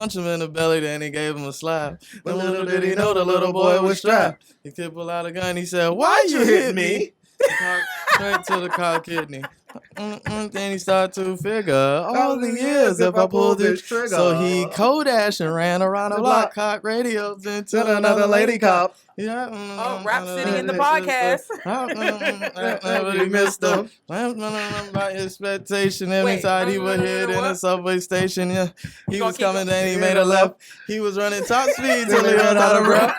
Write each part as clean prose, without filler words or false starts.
punched him in the belly, then he gave him a slap. And little did he know the little boy was strapped. He could pull out a gun. He said, "Why you hit me?" Straight to the cow kidney. Then he started to figure all the years if I pulled this trigger. So he co-dashed and ran around the block, cock radios into another lady cop. Yeah. Rhapsody in the podcast. Nobody missed him. By expectation, every time he would hit in a subway station. Yeah, he was coming, then he made a left. He was running top speed till he ran out of breath.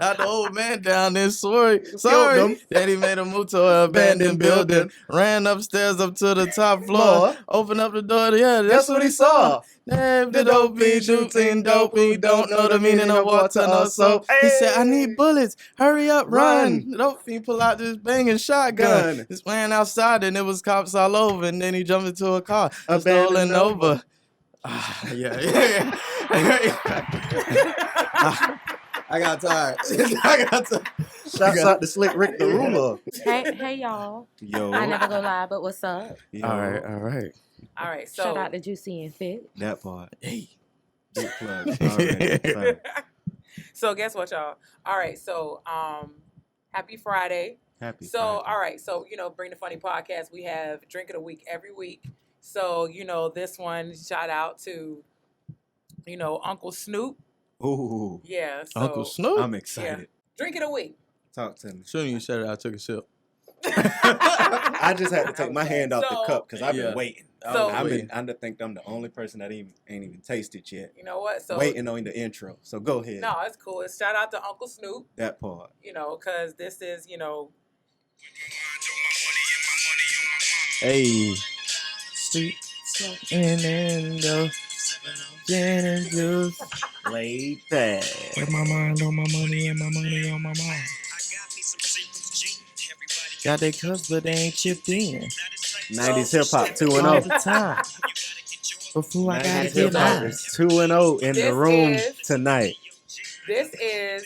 Not the old man down there, sorry. Then he made a move to an abandoned building. Ran upstairs up to the top floor. Opened up the door. Yeah, that's what he saw. The dope be shooting dope. He don't know the meaning of water no soap. He said, "I need bullets. Hurry up, run." The dope fiend pull out this banging shotgun. This man outside and it was cops all over. And then he jumped into a car. Stolen over. Yeah. I got tired. Shouts out to Slick Rick the Ruler. Hey, y'all. Yo. I never go live, but what's up? Yo. All right. All right, so Shout out to Juicy and Fit. That part. Hey. Big plug. Already. so guess what, y'all? All right, so happy Friday. Happy So Friday. all right, so Bring the Funny podcast. We have Drink of the Week every week. So this one, shout out to Uncle Snoop. Ooh. Yeah, so Uncle Snoop. I'm excited. Drink of the Week. Talk to me. Soon you said it, I took a sip. I just had to take my hand off the cup because I've been waiting. So- I think I'm the only person that ain't even tasted yet. You know what? So Waiting on the intro. So go ahead. No, it's cool. It's shout out to Uncle Snoop. That part. Because this is Hey. Street and gin and juice. Laid back. With my mind on my money and my money on my mind. Got their cups, but they ain't chipped in. 90s hip hop 2-0. All the time. Before I gotta 90s get hip hop mine. is 2-0 in the This room is- tonight. this is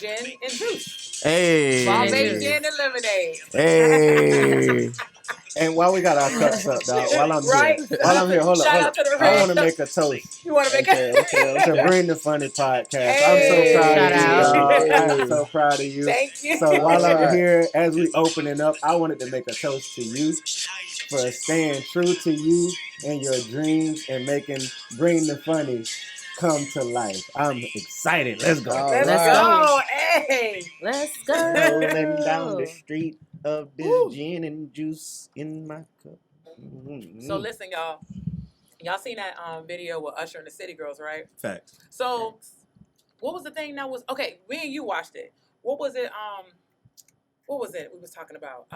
gin and juice. Hey. Bombay gin and lemonade. Hey. And while we got our cups up, dog, while I'm Right. here, hold Shout up. out to the I red want to cup. make a toast. You want to make Okay. To Bring the Funny podcast. Hey. I'm so proud Shout of you, out. dog. I'm so proud of you. Thank you. So while I'm here, as we opening up, I wanted to make a toast to you for staying true to you and your dreams and Bring the Funny come to life. I'm excited. Let's go. Let's Let's go. Hey. Let's go. Rolling down the street of this gin and juice in my cup. So listen, y'all. Y'all seen that video with Usher and the City Girls, right? Facts. So, what was the thing that was okay? Me and you watched it. What was it? What was it we was talking about?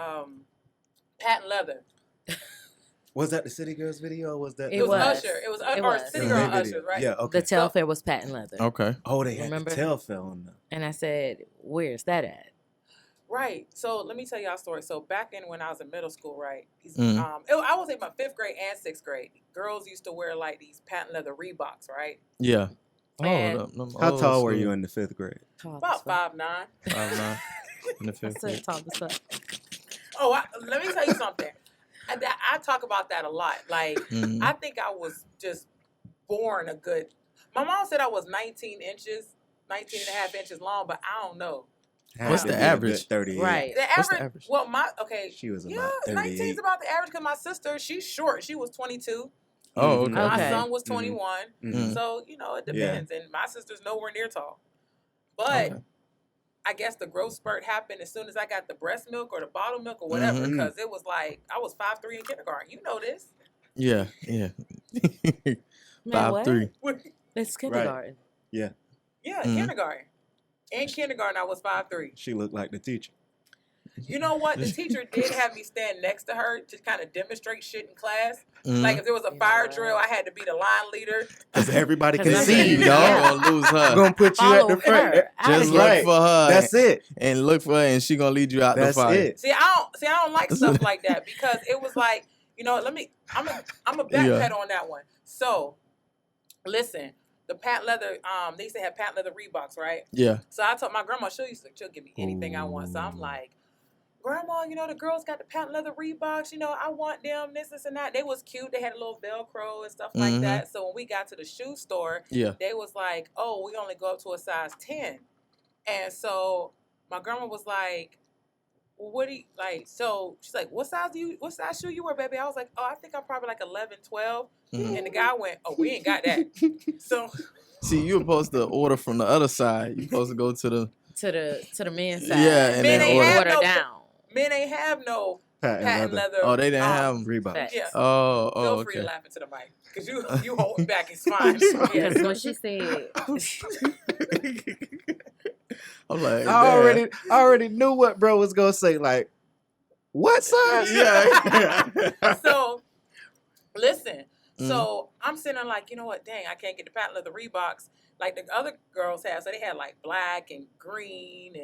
Patent leather. Was that the City Girls video? Or was that? It was was. Usher. It was It or was. City the Girl video? Usher, right? Yeah. Okay. The Telfair was patent leather. Okay. Oh, they had Remember? the Telfair on them. And I said, where's that at? Right. So let me tell y'all a story. So back in when I was in middle school, right? Mhm. I was in my 5th grade and 6th grade. Girls used to wear like these patent leather Reeboks, right? Yeah. And How tall were you in the 5th grade? About 5'9". 5'9". In the I fifth said, talk this up. Oh, let me tell you something. I talk about that a lot. Like, Mhm. I think I was just born a good. My mom said I was 19 and a half inches long, but I don't know. What's the average? 38. Right. The What's the average, average? well, She was yeah, about 19 38. is about the average because my sister, she's short. She was 22. Oh, okay. Mhm. My Okay. son was 21. Mhm. So, it depends. And my sister's nowhere near tall. But Okay. I guess the growth spurt happened as soon as I got the breast milk or the bottle milk or whatever, Mhm. because it was like, I was 5'3" in kindergarten. You know this. Yeah. Man, what? 5'3". It's kindergarten. Yeah, Mhm. kindergarten. In kindergarten, I was 5'3". She looked like the teacher. You know what? The teacher did have me stand next to her to kind of demonstrate shit in class. Mhm. Like if there was a fire drill, I had to be the line leader. Because everybody can 'Cause see you, You're dog. gonna lose her. Gonna put you at Follow the front. her. Just Outta look right. for her. That's it. And look for her, and she gonna lead you out That's the fire. it. See, I don't like stuff like that because it was like, I'm a backpedal on that one. So, listen, the patent leather, they used to have patent leather Reeboks, right? Yeah. So I told my grandma she'll give me anything I want. So I'm like, Grandma, the girls got the patent leather Reeboks. I want them, this, and that. They was cute. They had a little Velcro and stuff like that. So when we got to the shoe store, they was like, oh, we only go up to a size 10. And so my grandma was like, well, what do you, like, so she's like, what size shoe you wear, baby? I was like, oh, I think I'm probably like 11, 12. And the guy went, oh, we ain't got that. So. See, you're supposed to order from the other side. You're supposed to go to the men's side. Yeah, and men then ain't order have down. Men ain't have no patent leather. Oh, they didn't have Reeboks. Yeah. Oh, Feel free okay. to laugh into the mic. Because you hold back, it's fine. Because when she said, I'm like, I already knew what bro was gonna say. Like, what size? Yeah. So, listen. So I'm sitting there like, you know what? Dang, I can't get the patent leather Reeboks like the other girls have. So they had like black and green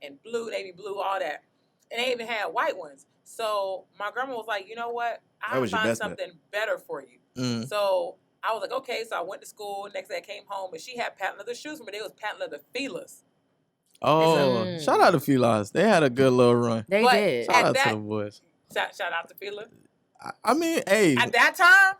and blue, navy blue, all that. And they even had white ones. So my grandma was like, you know what? I'll find something better for you. So I was like, okay. So I went to school. Next day I came home and she had patent leather shoes, but they was patent leather Fila's. Oh, shout out to Fila's. They had a good little run. They did. Shout out to the boys. Shout out to Fila. I mean, hey. At that time?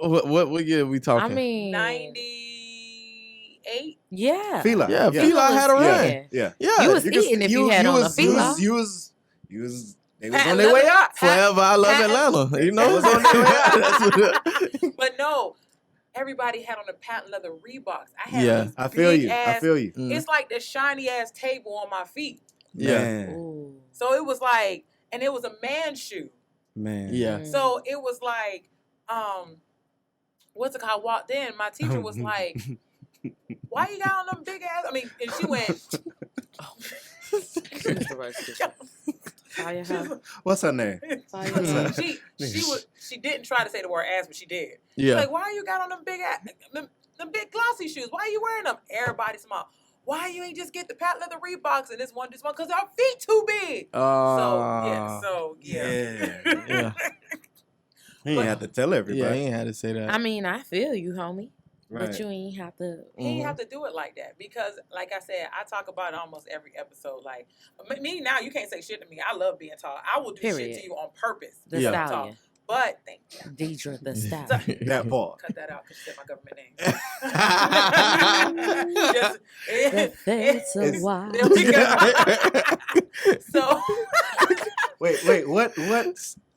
What year we talking? I mean, 98? Yeah. Fila. Yeah, Fila had a run. Yeah. You was eating if you had on a Fila. They was on their way out. Forever, I love Atlanta. You know, They was on their way out. But no, everybody had on the patent leather Reeboks. I had these I feel you. big-ass- I feel you. It's like the shiny ass table on my feet. Yeah. Man. Ooh. So it was like, and it was a man's shoe. Man. Yeah. So it was like, what's it called? I walked in, my teacher was like, why you got on them big ass? I mean, and she went, What's her name? she didn't try to say the word ass, but she did. Yeah. She's like, why you got on them big ass, them big glossy shoes? Why you wearing them? Everybody smile. Why you ain't just get the patent leather Reeboks and this one, because our feet too big. Yeah. He ain't have to tell everybody. Yeah, he ain't had to say that. I mean, I feel you, homie. Right. But you ain't have to. He didn't have to do it like that because, like I said, I talk about it almost every episode. Like me now, you can't say shit to me. I love being tall. I will do shit to you on purpose. The stallion. But thank you, Deidre the stallion. That part. Cut that out because you said my government name. That's a while. There we go. So Wait.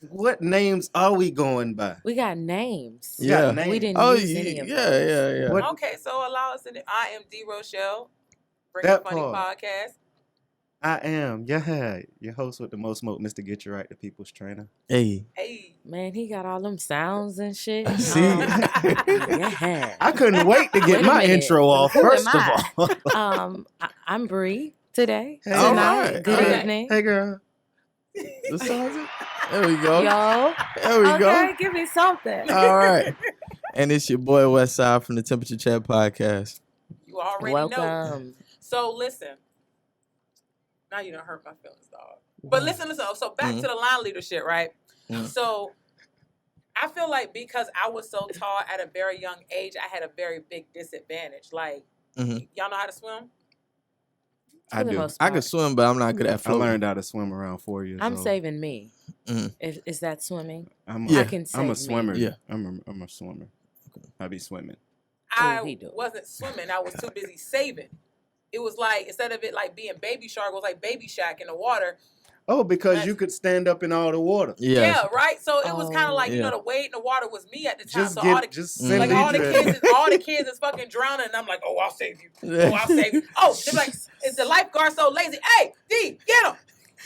What names are we going by? We got names. Yeah. Names. We didn't Oh, use any of those. yeah. What- okay, so allow us to. I am D. Rochelle, Breaking That Funny part. Podcast. I am your host with the most smoke, Mr. Get You Right, the People's Trainer. Hey. Hey, Man, he got all them sounds and shit. See? Yeah. I couldn't wait to Wait get a my minute. intro off. Who First am of I? all, I'm Bree today. Hey. All Tonight. right. Good All right. evening. hey girl. This sounds it. There we go. Yo. There we go. Okay, give me something. All right. And it's your boy Westside from the Temperature Chat Podcast. you already know. Welcome. So listen. Now you done hurt my feelings, dog. But listen. So back to the line leadership, right? So I feel like because I was so tall at a very young age, I had a very big disadvantage. Like, y'all know how to swim? I For the do. most I part. can swim, but I'm not good at I floating. learned how to swim around 4 years I'm old. saving me. Mhm. Is that swimming? I'm Yeah. I can save I'm me. a swimmer. Yeah. I'm a swimmer. I be swimming. I he do. wasn't swimming. I was too busy saving. It was like, instead of it like being Baby Shark, it was like Baby Shack in the water. Oh, because you could stand up in all the water. Yeah. Yeah, right? So it was kind of like, yeah. the weight in the water was me at the time. Just So send like all the Deidre. kids is fucking drowning, and I'm like, oh, I'll save you. Oh, I'll save you. Oh, they're like, is the lifeguard so lazy? Hey, D, get him.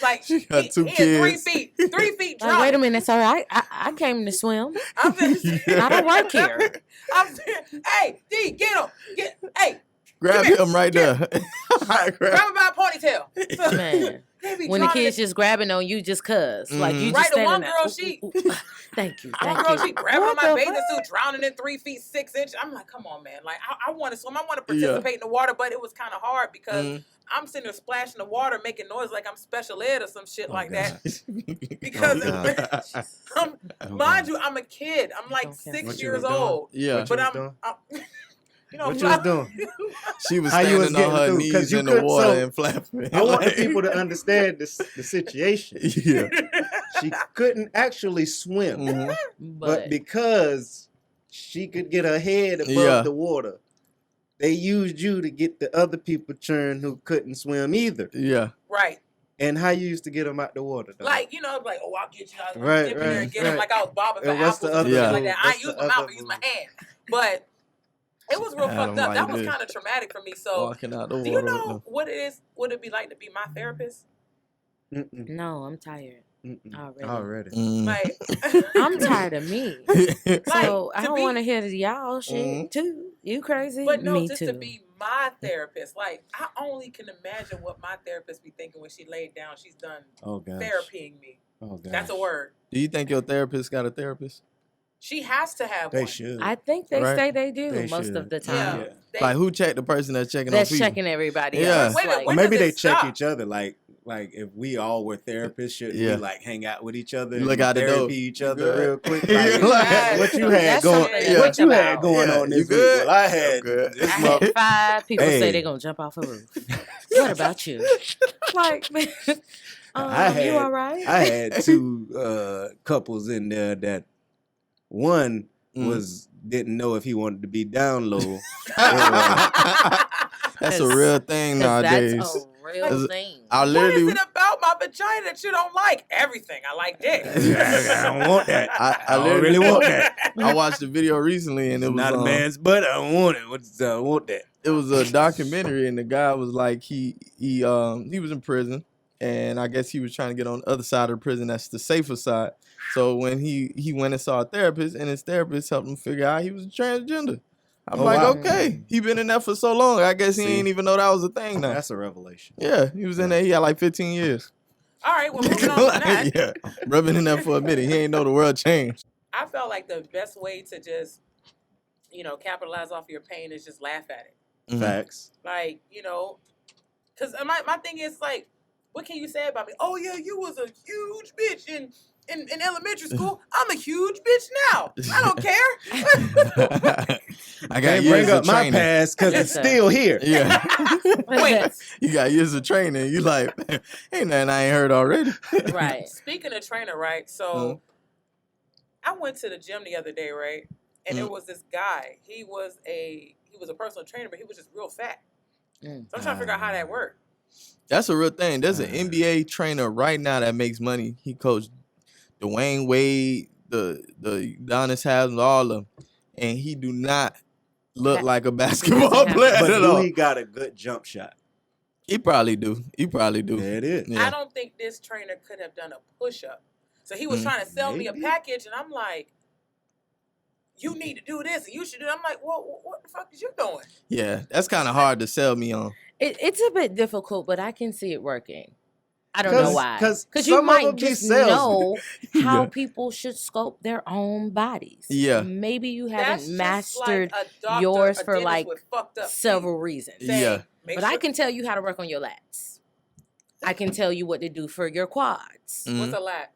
Like, She got he, two he is 3 kids. feet, 3 feet drowning. Like, wait a minute, sir. I came to swim. I'm just, I don't work here. I'm saying, hey, D, get him. Hey, Grab Come here. him right there. grab him by a ponytail. So, Man. they be When the drowning kids just grabbing on you just cuz. Like you just Right, the standing one there. girl, Ooh, she- ooh, ooh. Thank you. One Thank girl, you. she grabbing on What my the bathing fuck? suit, drowning in 3 feet 6 inches. I'm like, come on, man. Like, I want to swim. I want to participate in the water, but it was kind of hard because I'm sitting there splashing the water, making noise like I'm special ed or some shit like that. Because, mind you, I'm a kid. I'm like Don't care. 6 What you years was doing? old. Yeah. But was I'm doing? You know, What you was doing? She was How you was standing on her getting through? 'Cause knees you in the could- water so, and flapping. I want Like- people to understand the situation. Yeah. She couldn't actually swim, Mhm. but because she could get her head above Yeah. the water, they used you to get the other people turned who couldn't swim either. Yeah. Right. And how you used to get them out the water, though? Like, you know, like, oh, I'll get you out. Right, Dip in there and get right. them like I was bobbing for And what's apples the and other shit move? like that. I What's ain't use the my mouth, other I use my move? hand. But it was real Had fucked 'em up. like That was this. kind of traumatic for me. So, Walking out the water. do you with know them. what it is? What it'd be like to be my therapist? Mm-mm, No, I'm tired mm-mm. already. Already. Mm. Like, I'm tired of me. So I to don't be- want to hear the y'all shit Mhm. too. You crazy? but no, me just too. to be my therapist. Like, I only can imagine what my therapist be thinking when she laid down. She's done Oh, gosh. therapying me. Oh, gosh. That's a word. Do you think your therapist got a therapist? She has to have They one. should. I think they Right. say they do They most should. of the Yeah. time. They- Like who checked the person that's checking That's on people? checking everybody Yeah. else. Wait a minute, like, Or when maybe does they it check stop? each other. Like if we all were therapists, should Yeah. we like hang out with each other? Look and out the door. therapy each You other good? real quick. Yeah. Like, what you had That's going? something to What think you had about. going Yeah, on you this week? good? Well, I I'm had good. this I month. had 5 people say Hey. they're gonna jump off a roof. What about you? Like, I had- you all right? I had 2 couples in there that one Mm. didn't know if he wanted to be down low. That's a real thing 'Cause nowadays. That's a real Is it- thing. I What is literally, it about my vagina that you don't like? Everything. I like dick. I don't want that. I I don't literally really want that. I watched a video recently and it It's was not a man's butt. I don't want it. I don't want that. it was a documentary and the guy was like he was in prison and I guess he was trying to get on the other side of the prison, that's the safer side. So when he went and saw a therapist and his therapist helped him figure out he was transgender. I'm Oh, like, wow. okay, he been in there for so long. I guess he See? ain't even know that was a thing now. That's a revelation. Yeah, he was in there. He had like 15 years. All right, well, moving on from that. Yeah, rubbing in there for a minute. He ain't know the world changed. I felt like the best way to just, capitalize off your pain is just laugh at it. Mhm. Facts. Like, because my thing is like, what can you say about me? Oh yeah, you was a huge bitch in elementary school. I'm a huge bitch now. I don't care. I got Can't years bring of up my training. past because it's Yes, sir. still here. Yeah, Wait. you got years of training. You like, ain't nothing I ain't heard already. Right. Speaking of trainer, right? So Mhm. I went to the gym the other day, right? And there Mhm. was this guy. He was a personal trainer, but he was just real fat. Mm. So I'm trying to figure out how that worked. That's a real thing. There's an NBA trainer right now that makes money. He coached Dwayne Wade, the Udonis Haslem, all of them, and he do not look That- like a basketball doesn't player But at do all. he got a good jump shot? He probably do. He probably do. There it is. I Yeah. don't think this trainer could have done a push-up. So he was Mm. trying to sell me a Maybe. package, and I'm like, you need to do this, and you should do that. I'm like, well, what the fuck is you doing? Yeah, that's kind of hard to sell me on. It's a bit difficult, but I can see it working. I don't know why. 'cause Because some you of might them be just salesmen. know how Yeah. people should sculpt their own bodies. Yeah. Maybe you That's haven't just mastered like a doctor, yours a for, dentist like, with fucked up several reasons. teeth saying, Yeah. make But I sure- can tell you how to work on your lats. I can tell you what to do for your quads. Mhm. What's a lat?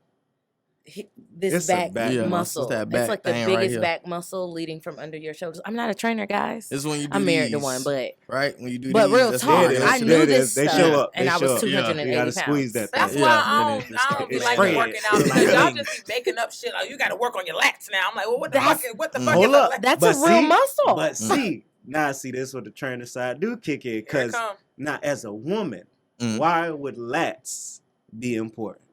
This It's a back, back Yeah, muscle. it's that It's back like the thing right biggest here. back muscle leading from under your shoulders. I'm not a trainer, guys. This is when you do I'm married to these, one, but right when you do but these, real that's talk, what There it I is. knew There it this is. They stuff, show up. and They I show was up. 280 You gotta pounds. squeeze that That's thing. why Yeah, I it is. don't be It's like spread. working out. It's Because like y'all wings. just be making up shit. Like, you got to work on your lats now. I'm like, well, what the That's- fuck? What the Mm. fuck Hold is a up. lat? That's But a real see- muscle. But see, now see this what the trainer side do kick in Here it because come. now as a woman, Mm. why would lats be important?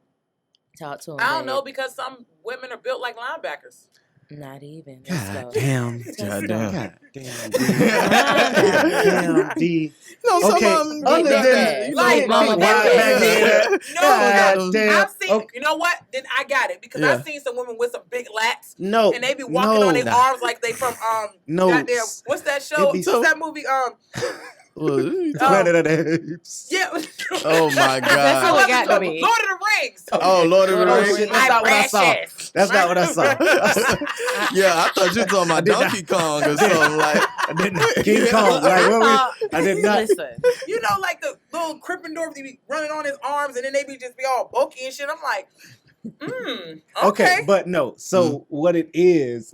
Talk to him. I don't know, babe. because some women are built like linebackers. Not even. Let's go. damn. God damn. God damn. D. God damn. D. No, some Okay, of 'em other got than- that, you know, like, Mama wide Baby. back head. No, God damn. I've seen, Okay. you know what? Then I got it. Because Yeah. I've seen some women with some big lats. No. And they be walking on their no. arms like they from, No. goddamn, what's that show? It be What's so- that movie? Well, Planet of the Apes. Yeah. Oh my That's God. what it got to Lord be. of the Rings. Oh, Lord of the Lord of the Rings. Rings. That's not what I saw. precious. That's not what I saw. Yeah, I thought you were talking I about did not. Donkey Kong or something like. I did not. King Kong. Like, what we, I did not. Listen, You know, like the little Gryffindor, they be running on his arms, and then they be just be all bulky and shit. I'm like, Okay, okay. but no. So what it is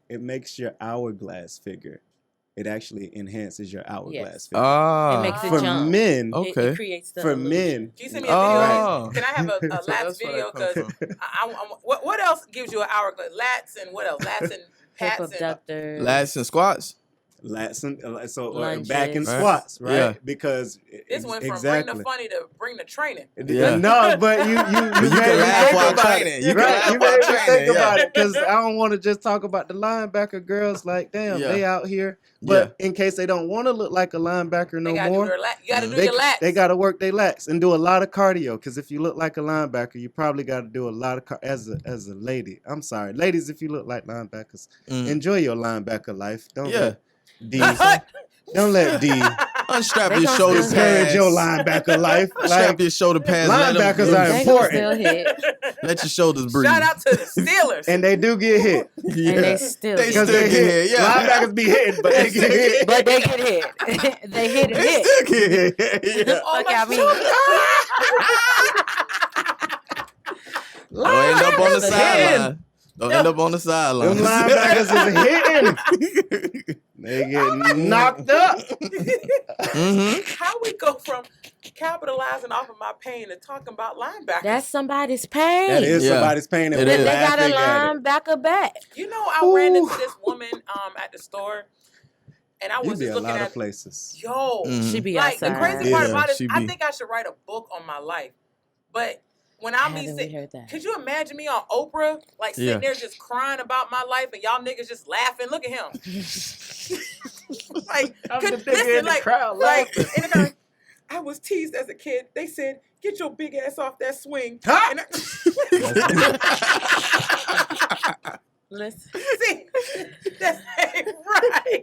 it makes your hourglass figure it actually enhances your hourglass figure. Ah. It makes it For jump. men, Okay. It creates the for illusion. men, Can you send me a video? Oh. Can I have a So lats that's where video? that comes Because from. what else gives you an hourglass? Lats and what else? Lats and Hip pats and abductors. Lats and squats. lats and so Lunges. back and Right. squats, right? Yeah. Because this went from exactly. bring the funny to bring the training. Yeah. No, but you But you made can me laugh think while about training. it. You can Right, laugh you while made me training, think yeah. about it because I don't want to just talk about the linebacker girls. Like, damn, Yeah. they out here. But in case they don't want to look like a linebacker no They gotta more, do their you gotta do they, your lats. they got to work their lats and do a lot of cardio. Because if you look like a linebacker, you probably got to do a lot of as a lady. I'm sorry, ladies, if you look like linebackers, Mm. enjoy your linebacker life. Don't Yeah. let D Unstrap They your gonna shoulder still discourage pads. your linebacker life. Unstrap Like, your shoulder pads. Let 'em linebackers loose. are They gonna important. still hit. Let your shoulders breathe. Shout out to the Steelers. and they do get hit. Yeah. And they still They get still Because get hit. Yeah. Linebackers be hitting, but they get hit. But they get hit. They hit and They hit. still get hit. Yeah. Oh, Look my at me. shoulder. Don't end up on the Linebackers sideline. Don't end up on the sideline. Them linebackers is hitting. They get knocked up. Mm-hmm. How we go from capitalizing off of my pain to talking about linebackers? That's somebody's pain. That is Yeah. somebody's pain. And It we're is. They got a laughing at it. linebacker back. You know, I ran into Ooh. this woman at the store, and I You was be just a looking lot at of places. yo. Mhm. She be Like outside. the crazy part Yeah, about it, she I be. think I should write a book on my life. But when I I be haven't sitting, heard that. could you imagine me on Oprah, like sitting Yeah. there just crying about my life, and y'all niggas just laughing? Look at him. Like, listen, like, in the crowd, I was teased as a kid. They said, "Get your big ass off that swing." Huh? And Listen. see, that's ain't right.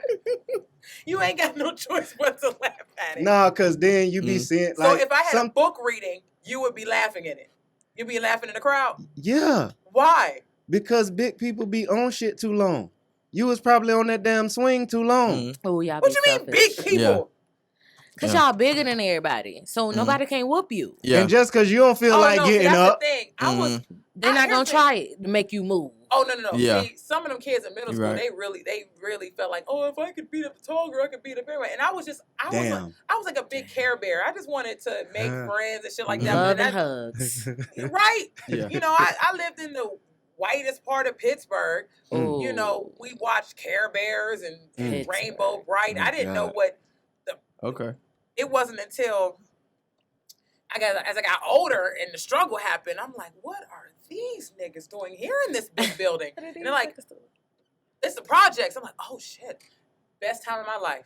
You ain't got no choice but to laugh at it. No, because then you be Mm. seeing So like if I had some. a book reading, you would be laughing in it. You'd be laughing in the crowd. Yeah, Why? because big people be on shit too long. You was probably on that damn swing too long. Mhm. Oh, y'all What be you mean, selfish. big people? Because Yeah. y'all bigger than everybody. So nobody can whoop you. Yeah. And just because you don't feel Oh like no, see, getting that's up, the thing. I was. Mhm. They're I- not here's going the to try it to make you move. Oh no. Yeah. See, some of them kids in middle You're school, right. they really felt like, oh, if I could beat up a tall girl, I could beat up everybody. And I was damn. like a big Care Bear. I just wanted to make friends and shit like that. Love But and that- hugs. right? Yeah. You know, I lived in the whitest part of Pittsburgh. Mm. You know, we watched Care Bears and Mm. Rainbow Bright. Oh, I didn't know God. what. Okay. It wasn't until as I got older and the struggle happened, I'm like, what are these niggas doing here in this big building? And they're like, it's the projects. I'm like, oh shit, best time of my life.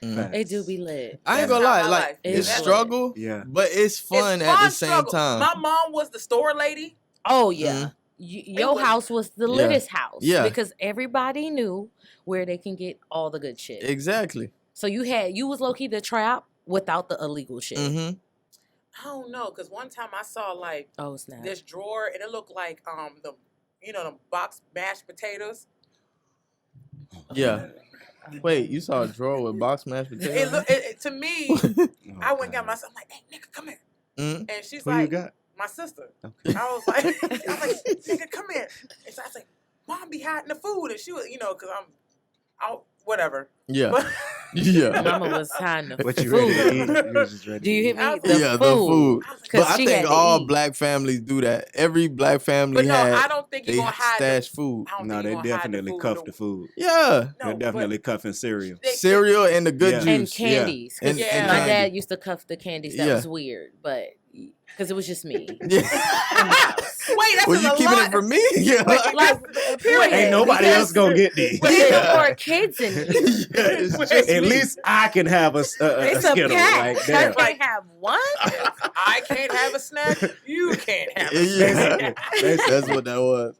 Mm. It do be lit. I ain't Best gonna time lie. of my Like life. it's It's struggle, Yeah. but it's fun It's at the fun same struggle. time. My mom was the store lady. Oh, yeah. Mhm. Your was- house was the Yeah. littest house. Yeah. Because everybody knew where they can get all the good shit. Exactly. So you was low-key the trap without the illegal shit. Mm-hmm. I don't know, cause one time I saw like Oh, snap. this drawer and it looked like the box mashed potatoes. Yeah. Wait, you saw a drawer with box mashed potatoes? To me, Oh, I went and got God. myself. I'm like, hey nigga, come here. Mm. And she's Who like, you got? my sister. Okay. I was like, nigga, come here. And so I was like, mom be hiding the food, and she was, cause I'm out, whatever. Yeah. But Yeah. Mama was trying to What you food. ready to eat? You was just ready Do you to hear eat. me? I was The like- Yeah, food. the food. I was like, Cause But I she had think to all eat. black families do that. Every black family but no, had I don't think they you're gonna hide stash food. I don't No, think they you're gonna hide definitely the cuff food. the food. Yeah. No, They're but definitely cuffing cereal. they- Cereal and the good Yeah. And juice. candies. 'Cause And, Yeah. and my candy. dad used to cuff the candies. That Yeah. was weird, but because it was just me. Yeah. Wait, that's Well, you a keeping lot. it from me? Yeah. Like, Period. Ain't nobody Because else gonna get these. There's Yeah. more kids in here. Yeah, it's Wait, just At me. least I can have a It's a Skittle. pack. Like, I damn. can't have one. I can't have a snack. You can't have a Yeah. snack. That's what that was.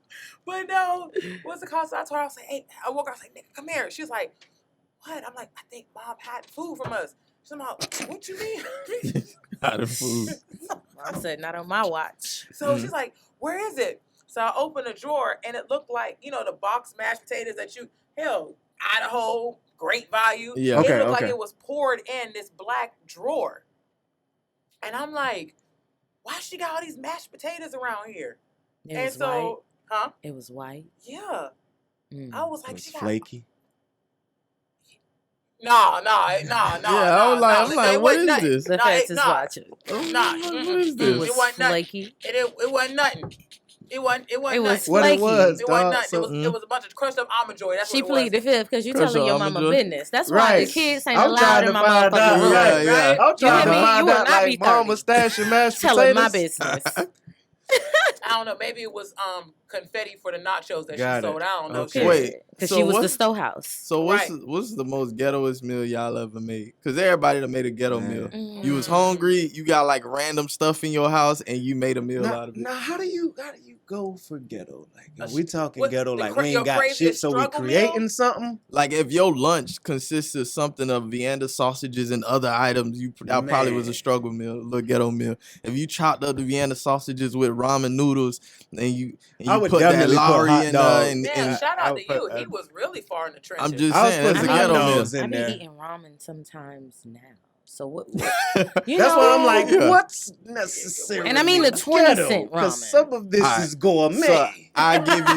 But no, what's the cause? I told her, I was like, hey, I woke up, I was like, nigga, come here. She was like, what? I'm like, I think mom had food from us. She's like, what you mean? Out of food. I said, not on my watch. So she's like, where is it? So I opened a drawer and it looked like, the box mashed potatoes that Idaho, great value. Yeah. Okay, It looked okay. like it was poured in this black drawer. And I'm like, why she got all these mashed potatoes around here? It and was so, white. It was white. yeah. Mm. I was It like, was she got flaky. No. Yeah, I'm like, what is this? The feds is watching. Nah, What is It this? was It wasn't nothing. flaky. It wasn't nothing. It wasn't It was nothing. What it flaky. was, It wasn't dog. nothing. So, It was a bunch of crushed up almond joy. That's She what it was. pleaded the fifth because you Crush telling your your mama almond joy. business. That's why Right. the kids ain't I'm allowed trying in to my find motherfucking out, room. right, right? right. I'm You trying hear to me? You find will out not be like mama 30. stashing mashed Telling my potatoes. business. I don't know. Maybe it was confetti for the nachos that Got she sold. it. I don't know. Okay. Shit. Wait, Because so she was the what's- Stowehouse. So what's the most ghettoest meal y'all ever made? Because everybody done made a ghetto Man. meal. Mm. You was hungry, you got like random stuff in your house, and you made a meal Now, out of it. now, how do you go for ghetto? Like, A we talking what- ghetto the like cra- we your ain't got craziest shit, so we struggle creating meal? something. Like if your lunch consists of something of Vienna sausages and other items, that probably was a Man. struggle meal, a little ghetto meal. If you chopped up the Vienna sausages with ramen noodles and you I would put that definitely put Lowry hot in dog. there, and Man, shout I out would to put you. He that- was really far in the trenches. I'm just I was saying, that's a putting hot ghetto meal. dogs in I be there. eating ramen sometimes now. So what? You That's know, why I'm like, Yeah. what's necessary? And I mean the 20-cent ramen. Because some of this Alright, is gourmet. So I give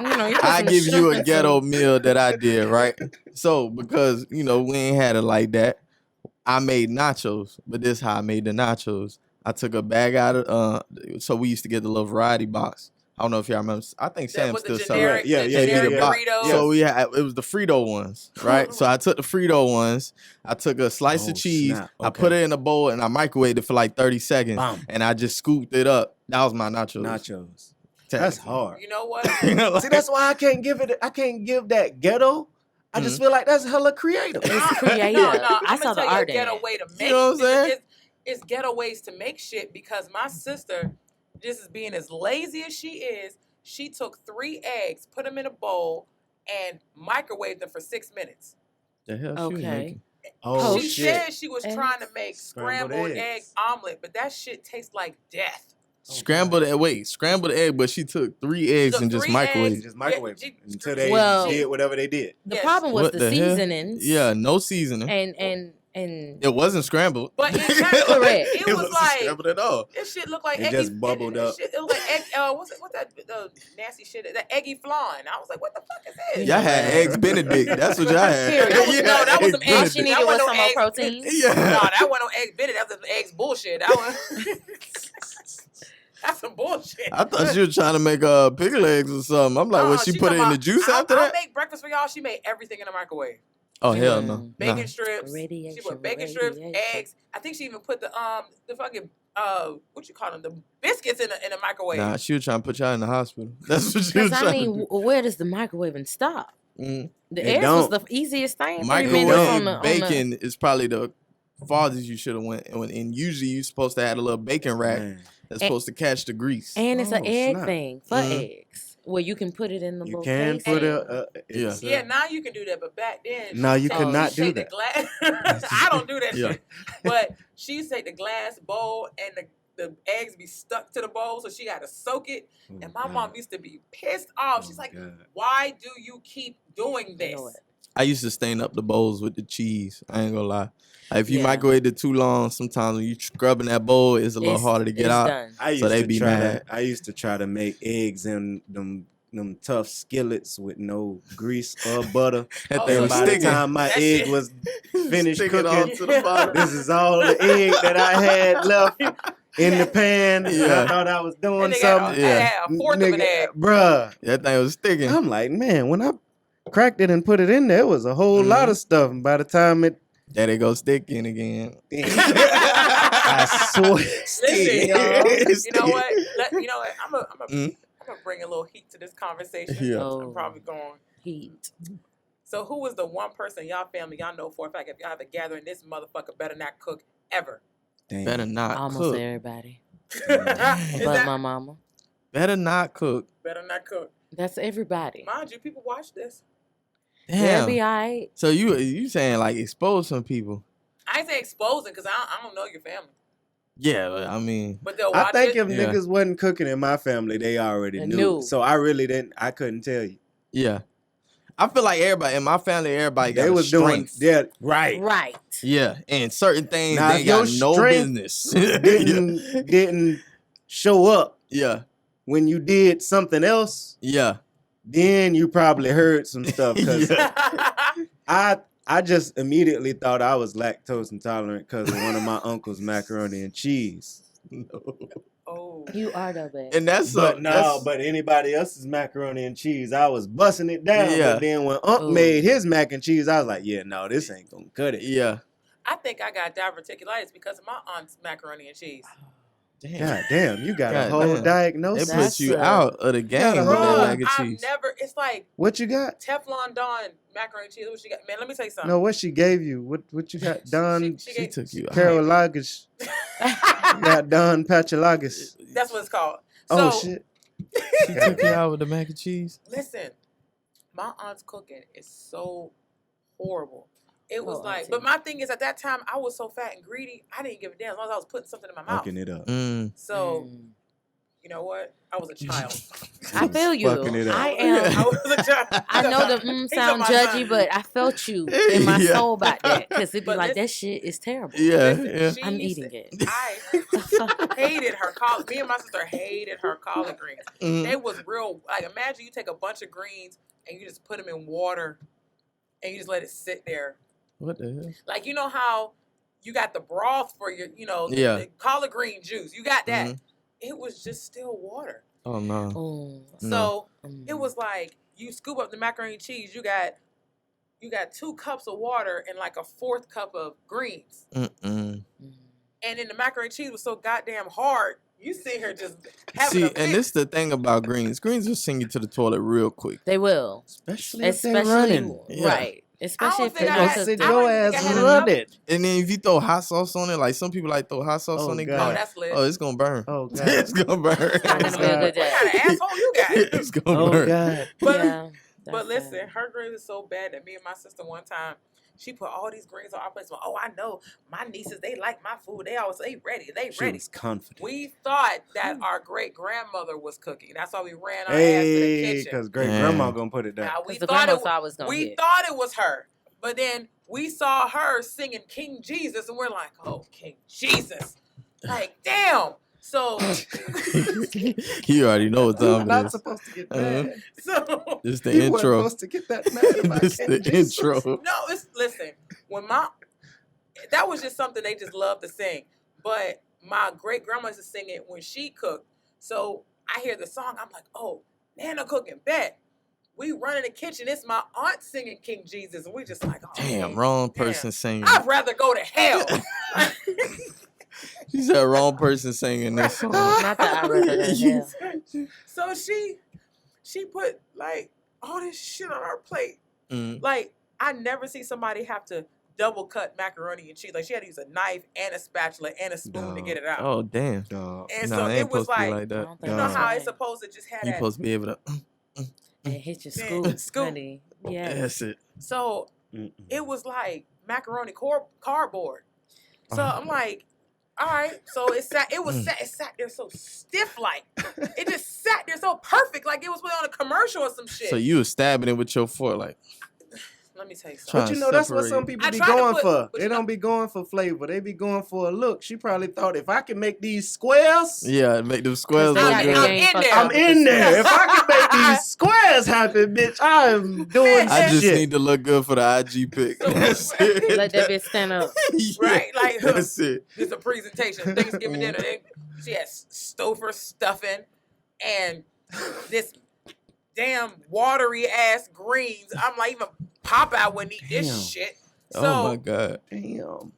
you, You know, you put I some give you shrimp a and ghetto some- meal that I did, right? So because we ain't had it like that, I made nachos. But this how I made the nachos. I took a bag out of so we used to get the little variety box. I don't know if y'all remember. I think That Sam was still the sells it. generic, Yeah, the yeah, generic yeah, yeah. Doritos. So we had it was the Frito ones, right? So I took the Frito ones. I took a slice Oh, of cheese. snap. I put Okay. it in a bowl and I microwaved it for like 30 seconds. Bam. And I just scooped it up. That was my nachos. Nachos. That's hard. You know what? See, that's why I can't give that ghetto. I just feel like that's hella creative. It's creative. No, I I'm saw gonna the tell you a art in ghetto it. way to make. You know what I'm saying? It's ghetto ways to make shit because my sister, just as being as lazy as she is, she took 3 eggs, put them in a bowl, and microwaved them for 6 minutes. The hell she was Okay. making? Oh she shit. said she was trying to make Scrambled scrambled egg eggs. omelet, but that shit tastes like death. Scrambled egg, but she took 3 eggs Took and just 3 microwaved. eggs. Just microwave Yeah, them until they Well- did whatever they did. The Yes. problem was What the the hell? seasonings. Yeah, no seasoning. And It wasn't scrambled. But it kinda- Correct. It was wasn't like scrambled at all. this shit looked like It eggy. just bubbled up. It looked like egg. What's that? The nasty shit. That eggy flan. I was like, what the fuck is this? Y'all had eggs Benedict. That's what y'all had. Period. No, that was some Eggs All eggs. she Benedict. needed That was wasn't some no more eggs. protein. Yeah. No, that wasn't no egg Benedict. That was some eggs bullshit. That one. That's some bullshit. I thought she was trying to make pig legs or something. I'm like, was she put it in the juice after I'll that? make breakfast for y'all. She made everything in the microwave. Oh hell Mm. no. Bacon Nah. strips. Radiation, She put bacon strips, radiation. eggs. I think she even put the fucking what you call them, the biscuits in the microwave. Nah, she was trying to put y'all in the hospital. That's what she was Because trying I mean, to do. where does the microwaving stop? Mm. The It eggs was don't. the easiest thing. 3 Microwave minutes on the bacon is probably the farthest you should have went. And usually you're supposed to have a little bacon rack Man. that's And- supposed to catch the grease. and it's an Oh, egg snap. thing for Mhm. eggs where you can put it in the You little can case. put Yeah. it's Yeah, now you can do that, but back then, No, you she could used not to do take that. The glass. I don't do that Yeah. shit. But she used to take the glass bowl and the eggs be stuck to the bowl, so she got to soak it. Oh, And my God. mom used to be pissed off. Oh, She's like, God. "Why do you keep doing You this?" know what? I used to stain up the bowls with the cheese. I ain't gonna lie. Like, if you Yeah. microwave it too long, sometimes when you scrubbing that bowl, it's a little It's- harder to get it's out. done. I used So they to be try mad. I used to try to make eggs in them tough skillets with no grease or butter. That Oh, thing so was By the sticking. time my That egg shit- was finished Sticking all cooking, to the bottom. this is all the egg that I had left in the pan. And Yeah. I thought I was doing And they got something. Yeah. a fourth of an egg. Bruh. That thing was sticking. I'm like, man, when I cracked it and put it in there, it was a whole lot of stuff. And by the time it, There they go sticking again. I swear, Listen, y'all. You know what? I'm gonna Mm. bring a little heat to this conversation. Yeah. Oh. I'm probably going. Heat. So who was the one person in y'all family y'all know for a fact if y'all have a gathering, this motherfucker better not cook ever? Damn. Better not Almost cook. everybody. Is But that my mama. Better not cook. better not cook? That's everybody. Mind you, people watch this. They'll Damn. be all right. So you saying like expose some people? I ain't say exposing because I don't know your family, Yeah, but I mean, but they'll watch I think it. if Yeah. niggas wasn't cooking in my family, they already They knew. knew. So I really didn't. I couldn't tell you. yeah. I feel like everybody in my family, everybody got They a was doing. strength. Yeah, right. Right. Yeah, and certain things Now, they if got your no strength business. Didn't show up yeah, when you did something else. yeah, Then you probably heard some stuff. Cause Yeah. I just immediately thought I was lactose intolerant because of one of my uncle's macaroni and cheese. Oh. You are the best. And that's But anybody else's macaroni and cheese, I was busting it down. Yeah. But then when Unc Ooh. made his mac and cheese, I was like, yeah, no, this ain't gonna cut it. yeah. I think I got diverticulitis because of my aunt's macaroni and cheese. Damn. God damn, you got God a whole damn. diagnosis. They put you That's out of the game with Bro, that mac and I've cheese. never. It's like What you got? Teflon Don macaroni and cheese. What she got? Man, let me tell you something. No, what she gave you? What you got? Don She She gave- took you out. Carolagus. You got Don Patchalagus. That's what it's called. Oh So, shit. She took you out with the mac and cheese. listen, my aunt's cooking is so horrible. It was Oh, like, auntie. but my thing is, at that time, I was so fat and greedy, I didn't give a damn as long as I was putting something in my mouth. Fucking it up. So, Mm. you know what? I was a child. I feel you. Fucking it up. I I am. was a child. I know the He's sound on my judgy, mind. but I felt you in my Yeah. soul about that because it'd be But like listen- that shit is terrible. Yeah, Listen, yeah. she I'm used eating to- it. I hated her collard. Me and my sister hated her collard greens. Mhm. They was real. Like, imagine you take a bunch of greens and you just put them in water and you just let it sit there. What the hell? Like, you know how you got the broth for your, Yeah. the collard green juice. You got that. Mhm. It was just still water. Oh no. Mm, So mm. it was like you scoop up the macaroni and cheese. You got 2 cups of water and like a 4th cup of greens. Mm-mm. Mm. And then the macaroni and cheese was so goddamn hard. You sit here just having See, a and fit. this the thing about greens. Greens will send you to the toilet real quick. They will, Especially if they're especially running. Yeah. right. Especially if think they I Gonna had- just sit I your don't even think ass I had running. And then if you throw hot sauce on it, like some people like throw hot sauce Oh, on it, God. Oh, God, that's lit. oh, it's gonna burn. Oh God. It's gonna burn. It's not gonna be a good What kind of day. asshole you got? It's gonna Oh burn. God. But, Yeah, but that's listen, sad. her greens is so bad that me and my sister one time, she put all these greens on our plates. Oh, I know. My nieces, they like my food. They always say ready. They She ready. was confident. We thought that our great grandmother was cooking. That's why we ran our ass to the Hey, kitchen. because great Yeah. grandma gonna put it down. Now, we 'Cause the thought grandma it thought I was gonna we hit. thought it was her, but then we saw her singing King Jesus, and we're like, oh, King Jesus, like damn. So, You already know what You're time it not is. supposed to get Uh-huh. mad. so This the You weren't intro. supposed to get that mad about This King the Jesus. intro. no, it's listen. When that was just something they just loved to sing. But my great grandma used to sing it when she cooked. So I hear the song, I'm like, oh, Nana cooking, bet. We run in the kitchen. It's my aunt singing King Jesus, and we just like, oh, Damn, wrong damn. person singing. I'd rather go to hell. She said wrong person singing this song. Not that I rather than hell. So she put like all this shit on our plate. Mm. Like, I never see somebody have to double cut macaroni and cheese. Like, she had to use a knife and a spatula and a spoon to Dog. get it out. Oh damn. Dog. And No, so they ain't it was supposed to be like, like I that. don't think you know that's how right. it's supposed to just have You that. supposed to be able to. And hit your Man, scoop, scoop. honey. Yeah. That's it. So Mm-mm. it was like macaroni cardboard. So Oh. I'm like, all right. So it sat Mm. there so stiff, like it just sat there so perfect, like it was put on a commercial or some shit. So you was stabbing it with your fork, like Let me tell you something. Trying But you to know, that's what separate some it. people I be tried to going put- for. but They you know- don't be going for flavor. They be going for a look. She probably thought, if I can make these squares, yeah, make them squares They look got good. the I'm game in fucked there. up I'm with in the there. If squares. I can make these squares happen, bitch, I am doing I just shit. need to look good for the IG pic. So- That's it. Let that bitch stand up. Yeah, Right, like, that's it. It's a presentation, Thanksgiving dinner. She had Stouffer stuffing and this damn watery ass greens. I'm like, even Popeye wouldn't eat Damn. this shit. So Oh my god. Damn.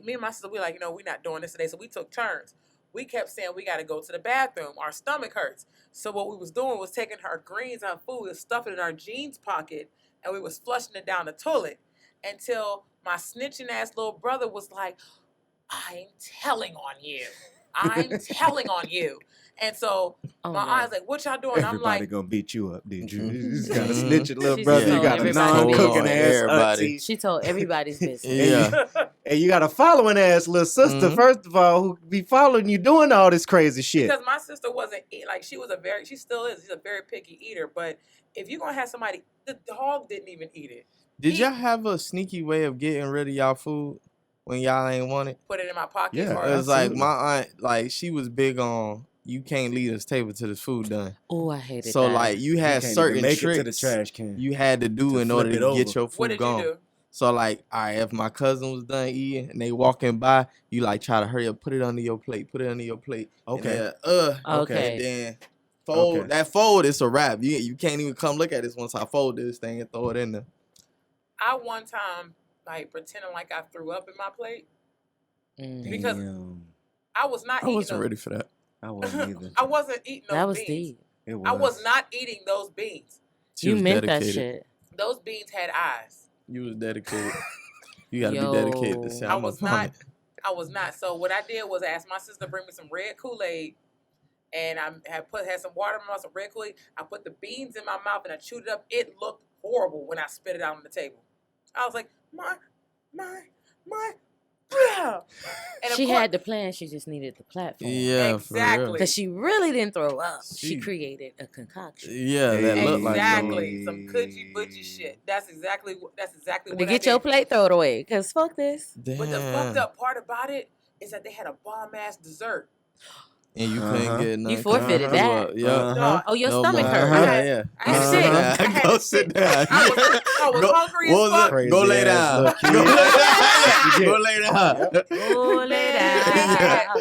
me and my sister, we like, we're not doing this today. So we took turns. We kept saying we got to go to the bathroom. Our stomach hurts. So what we was doing was taking her greens and food and stuffing it in our jeans pocket, and we was flushing it down the toilet until my snitching ass little brother was like, I'm telling on you. I'm telling on you. And so Oh, my no. aunt's like, what y'all doing? I'm Everybody like, gonna beat you up, did you? Mhm. You just got a Mhm. snitching little She brother. told You got a everybody. non-cooking Told ass everybody. auntie. She told everybody's business. Yeah. And you got a following ass little sister, Mhm. first of all, who be following you doing all this crazy shit. because my sister wasn't, like, she still is, she's a very picky eater. But if you're going to have somebody, the dog didn't even eat it. Did y'all have a sneaky way of getting rid of y'all food when y'all ain't want it? Put it in my pocket. Yeah, or It was like absolutely. my aunt, like she was big on you can't leave this table till this food done. Oh, I hated So that. like you You had can't certain even make tricks it to the trash can. you had to do to in flip order it to get over. your what food did gone. you do? So like, all right, if my cousin was done eating and they walking by, you like try to hurry up, put it under your plate, put it under your plate. Okay. And Okay. and then fold. Okay. That fold, it's a wrap. You can't even come look at this once I fold this thing and throw it in there. I one time like pretending like I threw up in my plate because Damn. I was not I eating wasn't those. ready for that. I wasn't either. I wasn't eating those That was beans. deep. It was. I was not eating those beans. She You was meant that dedicated. shit. Those beans had eyes. You was dedicated. You gotta be dedicated to say Yo. I I'm was a farmer. I was not. So what I did was I asked my sister to bring me some red Kool-Aid, and I had some water in my mouth, some red Kool-Aid. I put the beans in my mouth and I chewed it up. It looked horrible when I spit it out on the table. I was like, my. And of She course- had the plan. She just needed the platform. Yeah, for Exactly. real. Because she really didn't throw up. She She- created a concoction. Yeah, that looked like Exactly. Some coochie butchie shit. That's exactly what To I get did. your plate, throw it away. Because fuck this. Damn. But the fucked up part about it is that they had a bomb ass dessert. And you Uh-huh. couldn't get none. You forfeited that. Yeah. Uh-huh. Oh, your No stomach more. hurt. Uh-huh. Yeah. I had sick. I had Go to sit down. I was Go- hungry what as was fuck. it? Crazy Go lay ass down. little kid. Go lay down. You Go lay down. Oh, lay down.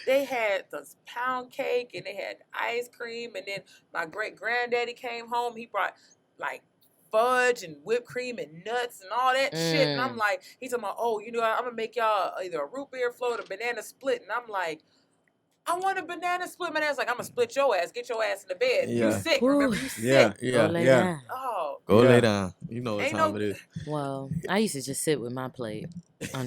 They had the pound cake and they had ice cream, and then my great granddaddy came home. He brought like fudge and whipped cream and nuts and all that shit. And I'm like, he's talking about, oh, you know, I'm gonna make y'all either a root beer float or banana split. And I'm like, I want a banana split. My dad's like, I'm gonna split your ass. Get your ass in the bed. You Yeah. sick? Ooh. Remember, you sick? Yeah. Go Yeah. lay Yeah. down. Oh, Go Yeah. lay down. You know what Ain't time no- it is. Well, I used to just sit with my plate,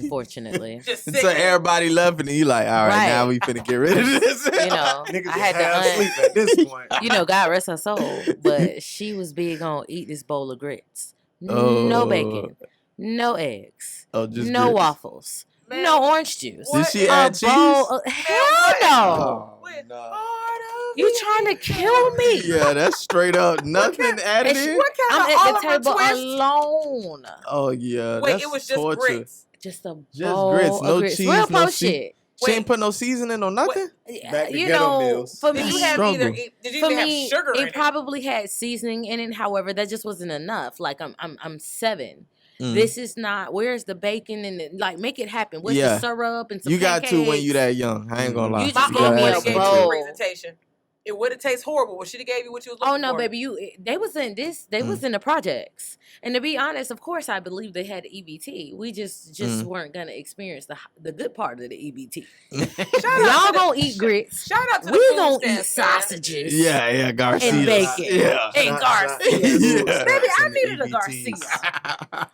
unfortunately. just sick. So everybody left and you like, all right, Right. now we finna get rid of this. You know, Niggas I had half to asleep at this point. you know, God rest her soul, but she was big on eat this bowl of grits. Oh. No bacon, no eggs, Oh, just no grits. waffles, Man, no orange juice. Did she A add cheese? bowl of- hell no! With nah. heart of You trying to kill me? Yeah, that's straight up nothing added And she- in. What kind I'm of at the Oliver table twist? alone. Oh yeah, Wait, that's it was just torture. grits. Just a Just bowl grits, of no grits. cheese, Real no post shit. She ain't Wait. put no seasoning or nothing. Back to You ghetto know, meals. for Did me, you have Struggle. either? Did you for even me, have sugar in it it? probably had seasoning in it. However, that just wasn't enough. Like I'm 7. Mm. This is not. Where's the bacon and like make it happen? Where's Yeah. the syrup and some You got to when you pancakes? that young. I ain't gonna lie. You My just mom gave me would a have gave you bowl. a presentation. It would have tasted horrible, but she'd have gave you what you was looking Oh no, for. baby! They was in this. They was in the projects. And to be honest, of course, I believe they had EBT. We just weren't gonna experience the good part of the EBT. Shout Y'all out to gonna the- eat grits. Shout out to the We food gonna eat stamps, man. sausages. Yeah, Garcia. And bacon. Yeah. And Garcia. Yeah. Baby, I And the needed a EBTs. Garcia.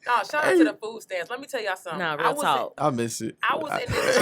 No, shout out to the food stamps. Let me tell y'all something. Nah, I real was talk. I miss it. I was in this.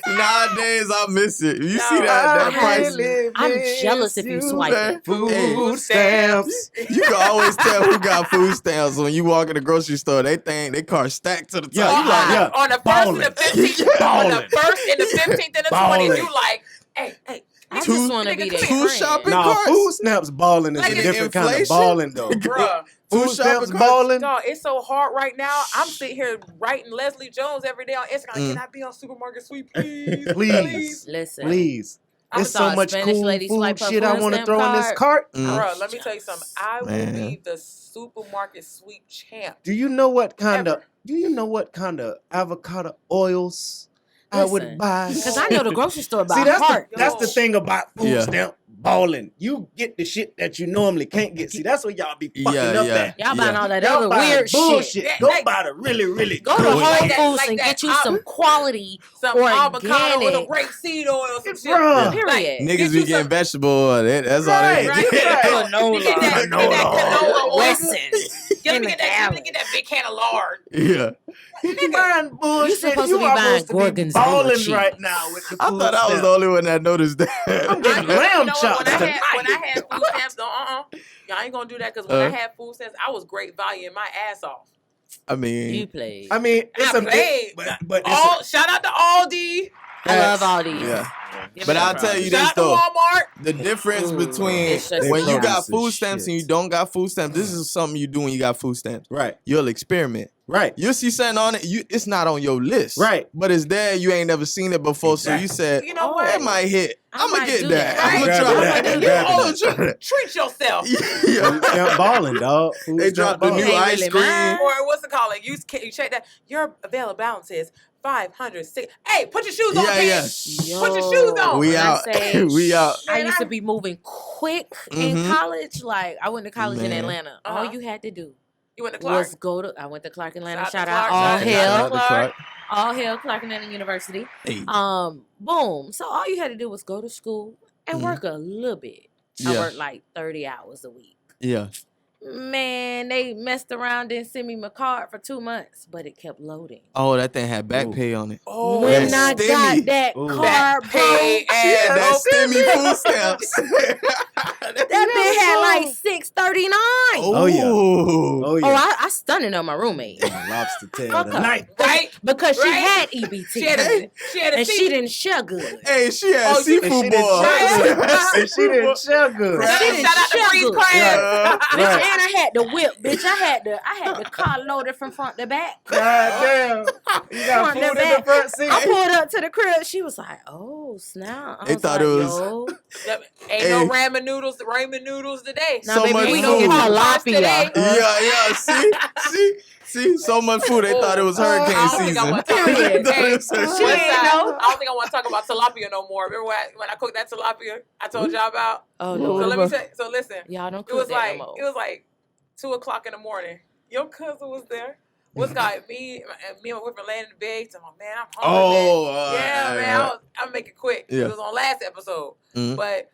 Nowadays, I miss it. You see No, that I price? I'm jealous if you swipe it. Food stamps. You can always tell who got food stamps when you walk in the grocery store. They think they car stacked to the top. Yeah, You like, yeah. On the first Ballin'. and the 15th, on the Ballin'. first and the 15th and the 20th, Ballin'. you like, hey, I Two- just want to be their two friend. shopping Nah, carts? food stamps balling is Like a it's different kind of inflation? balling though. bruh. Food Two stamps shopping carts? balling. Dog, it's so hard right now. I'm sitting here writing Leslie Jones every day on Instagram. Mm. Can I be on Supermarket Sweep, please? Please. Listen, Please. I'm There's sorry, so much Spanish cool lady food swipe her shit I food want to stamp throw in this card. cart. Mm. Bruh, let me tell you something. I will Man. be the Supermarket Sweep champ. Do you know what kind of Ever. avocado oils I would Listen, buy? because I know the grocery store by See, that's heart. that's the thing about food Yeah. stamp balling. You get the shit that you normally can't get. See, that's what y'all be fucking Yeah, up yeah. at. Y'all buying all that Y'all other buying weird bullshit. shit. Go That- buy the really Go to good Whole Like shit. that- Foods like and that get you some quality Some avocado with a organic. rapeseed oil, some shit. Bruh. Period. Niggas Get be you getting some- vegetable oil. That's all Right, they right. right. You get that canola oil. Listen, Get in me the get that big can of lard. Yeah. You buying bullshit. supposed to You be buying almost Gorgonzola balling cheese. right now with the I food thought I was stamp. the only one that noticed that. I'm getting You know lamb what, chops when I tonight. had food stamps, y'all ain't gonna do that because when I had food stamps, I was great value my ass off. I you mean, played. I mean, it's I a played. but it's All shout out to Aldi. I love all these. yeah. But I'll tell you this Shout out to though. Walmart. The difference Ooh, between it's just when you got produce food is stamps and shit. you don't got food stamps, this is something you do when you got food stamps. Right. You'll experiment. Right. You'll see something on it. It's not on your list. Right. But it's there. You ain't never seen it before. So you said, You know Oh, what? that might hit. I I'm going might to get do that. that. I'm going to Right. try Grab that. that. You Grab oh, that. treat yourself. Yeah. Food stamp balling, dog. Food They stamp dropped the balling. new Ain't ice really cream. mine. Or what's it called? You check that. Your available balance is 506. Hey, put your shoes on, Yeah, kids. yeah. Put your shoes on. We when I out. say We out. I Man, used to be moving quick in Mhm. college. Like I went to college in Man. Atlanta. Uh-huh. All you had to do You went to Clark. was go to. I went to Clark Atlanta. Shout Shout out out to all Clark. Shout hell, out to Clark. all hell, Clark Atlanta University. Hey. Boom. So all you had to do was go to school and Mhm. work a little bit. I Yeah. worked like 30 hours a week. Yeah. Man, they messed around, didn't send me my card for 2 months, but it kept loading. Oh, that thing had back Ooh. pay on it. Oh, When that I stimmy. got that Ooh. card, bro, Pay She had that ass. stimmy food stamps. that bitch had like $6.39. Oh, yeah. Ooh. Oh, yeah. Oh, I stunned it on my roommate Lobster tail Fuck her. tonight. Right? because she Right? had EBT She had a and she seat. didn't share good. Hey, she had Oh, she- seafood And she didn't boil. share good. And she didn't share good. Right. She didn't Shout out to share Breeze good. Crab. Bitch, Right. and I had the whip, bitch. I had the car loaded from front to back. God damn. You got Front food to in the back. front seat. I pulled up to the crib. She was like, "Oh, snap!" I They was thought like, it was- Yo. Ain't Hey. no ramen noodles today. Nah, So baby, much we food. don't get Pop-Tarts tilapia. today. See, so much food. They thought it was hurricane I don't think I season. want to talk Period. They thought Hey, it was what's hurricane- She ain't that? know. I don't think I want to talk about tilapia no more. Remember when I cooked that tilapia I told y'all about? Oh What So no, let me say. So listen, y'all don't it cook was that like no more. 2:00 in the morning. Your cousin was there. What's got me and my boyfriend laying in the bed. I'm like, man, I'm hungry. Oh, Yeah, man, I'm making it quick. Yeah. It was on last episode, Mhm. but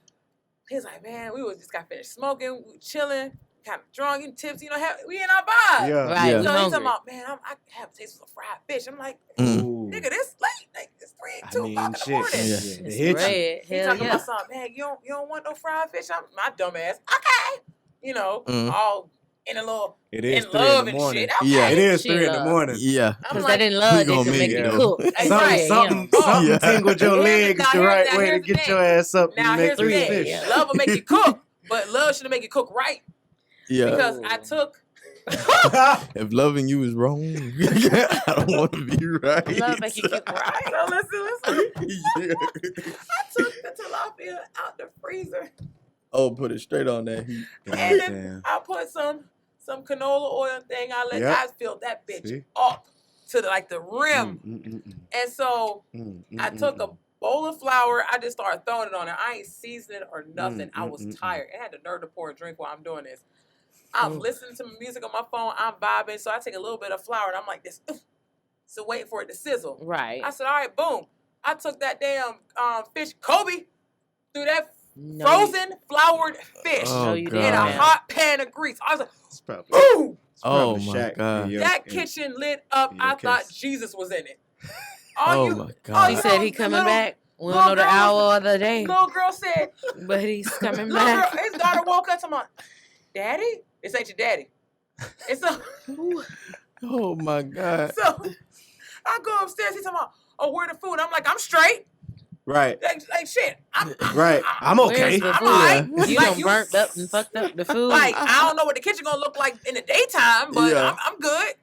he's like, man, we just got finished smoking, we chilling, kind of drunk and tipsy. we in our vibe. Yeah. Right, Yeah. we So he's hungry. talking about, man, I have a taste of some fried fish. I'm like, Mm. Ooh. nigga, this late, like it's 2 o'clock in the shit. morning. Yeah. It It's hit you. red. He Hell talking yeah. about something, man, you don't want no fried fish? I'm my dumb ass. Okay. Mm. All in a little It is in 3 love in the and morning. shit. Okay. Yeah. It is She 3 in the love. morning. Yeah. I'm Because like, they didn't love we it gonna to make make it, it though. cook. Hey, Something, right. something, Oh. something Yeah. tingled your Now, leg is the here's right the- way to here's the get your thing. ass up now and make here's the 3 thing. fish. Yeah. Love will make you cook, but love should make you cook right. Yeah. Because Ooh. I took If loving you is wrong, I don't want to be right. Love make you cook right. so listen. Yeah. I took the tilapia out the freezer Oh, put it straight on that heat. and then Goddamn. I put some canola oil thing. Yep. I filled that bitch See? up to the rim. Mm. And so I took a bowl of flour. I just started throwing it on there. I ain't seasoning or nothing. I was tired. I had the nerve to pour a drink while I'm doing this. I'm listening to music on my phone. I'm vibing. So I take a little bit of flour and I'm like this. So waiting for it to sizzle. Right. I said, all right, boom. I took that damn fish, Kobe, through that No, frozen floured fish Oh, you in didn't, a God. man. hot pan of grease. I was like, It's probably, boom. it's Oh, probably my Shaq God. in your- That in- kitchen lit up. in your I thought case. Jesus was in it. Oh, You- my all God. He you said know, he coming little- back. We little don't know the girl- hour or the day, Little girl said, but he's coming little girl, back. his daughter woke up to my, Daddy? This ain't your daddy. And so, Oh, my God. so I go upstairs. He's talking about, oh, where the food? I'm like, I'm straight. Right, Like shit. right. I'm Where's okay. the I'm food? alright. You Like, done you- burnt up and fucked up the food. Like, I don't know what the kitchen gonna look like in the daytime, but Yeah. I'm good.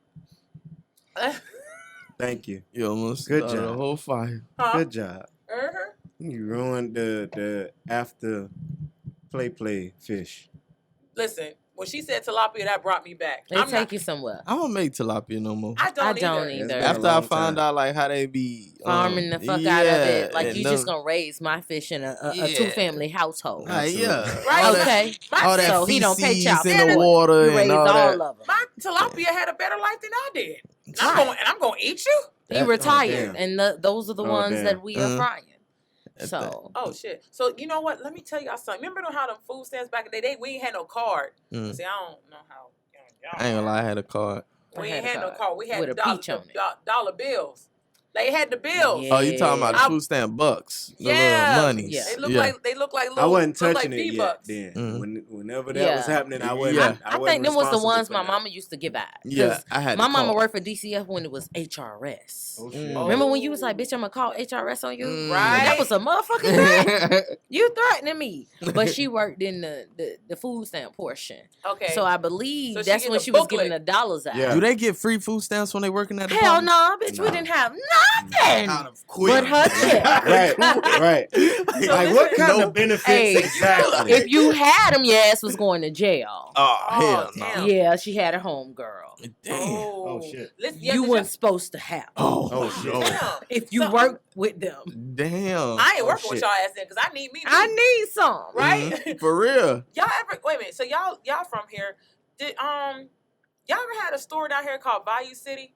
Thank you. You almost Good started a job. whole fire. Huh? Good job. Uh-huh. You ruined the after play fish. Listen, when she said tilapia, that brought me back. They I'm take not, you somewhere. I don't make tilapia no more. I don't I don't either. It's either. been a After I long found time. out like how they be Farming the fuck out of it. Like, you just gonna raise my fish in a Yeah. 2-family household. yeah. Right? All that, Okay. all that So he don't pay feces child in the support. water You and raised all all that. of them. My tilapia had a better life than I did. And Right. I'm gonna eat you? He That- retired, damn. and those are the Oh, ones damn. that we are Mhm. frying. That's So Oh shit. So you know what? Let me tell y'all something. Remember how them food stamps back in the day? We ain't had no card. Mm. See, I don't know how. I ain't gonna lie, I had a card. We I ain't had had a no card. We had with a dollar, peach on it. dollar bills. They had the bills. Yeah. Oh, you talking about the I- food stamp bucks? The Yeah. little monies. Yeah. They look like little. I wasn't look touching like it yet V-Bucks. then. Mhm. Whenever that was Yeah. happening, I wasn't. Yeah. I wasn't think them was the responsible ones for my that. mama used to give out. Yeah, 'Cause I had my to mama call. worked for DCF when it was HRS. Oh, shit. Oh. Remember when you was like, bitch, I'm gonna call HRS on you? Mm. Right. That was a motherfucking threat. You threatening me. But she worked in the food stamp portion. Okay. So I believe So she that's get when the she was booklet. giving the dollars out. Yeah. Do they get free food stamps when they working at the Hell department? no, bitch, we No. didn't have nothing. Out of quick. But her check. Right, right. Like, what kind Nope. of benefits Hey, exactly? If you had them, your ass was going to jail. Oh, Oh, hell damn. no. Yeah, she had a home girl. Damn. Oh, shit. Listen, You weren't supposed to have 'em Oh, Oh, shit. no. Damn. if you So- worked with them. Damn. I ain't Oh, working with shit. y'all ass then because I need me. I need some. Right? Mhm. For real. Y'all ever wait a minute? So y'all from here? Did y'all ever had a store down here called Value City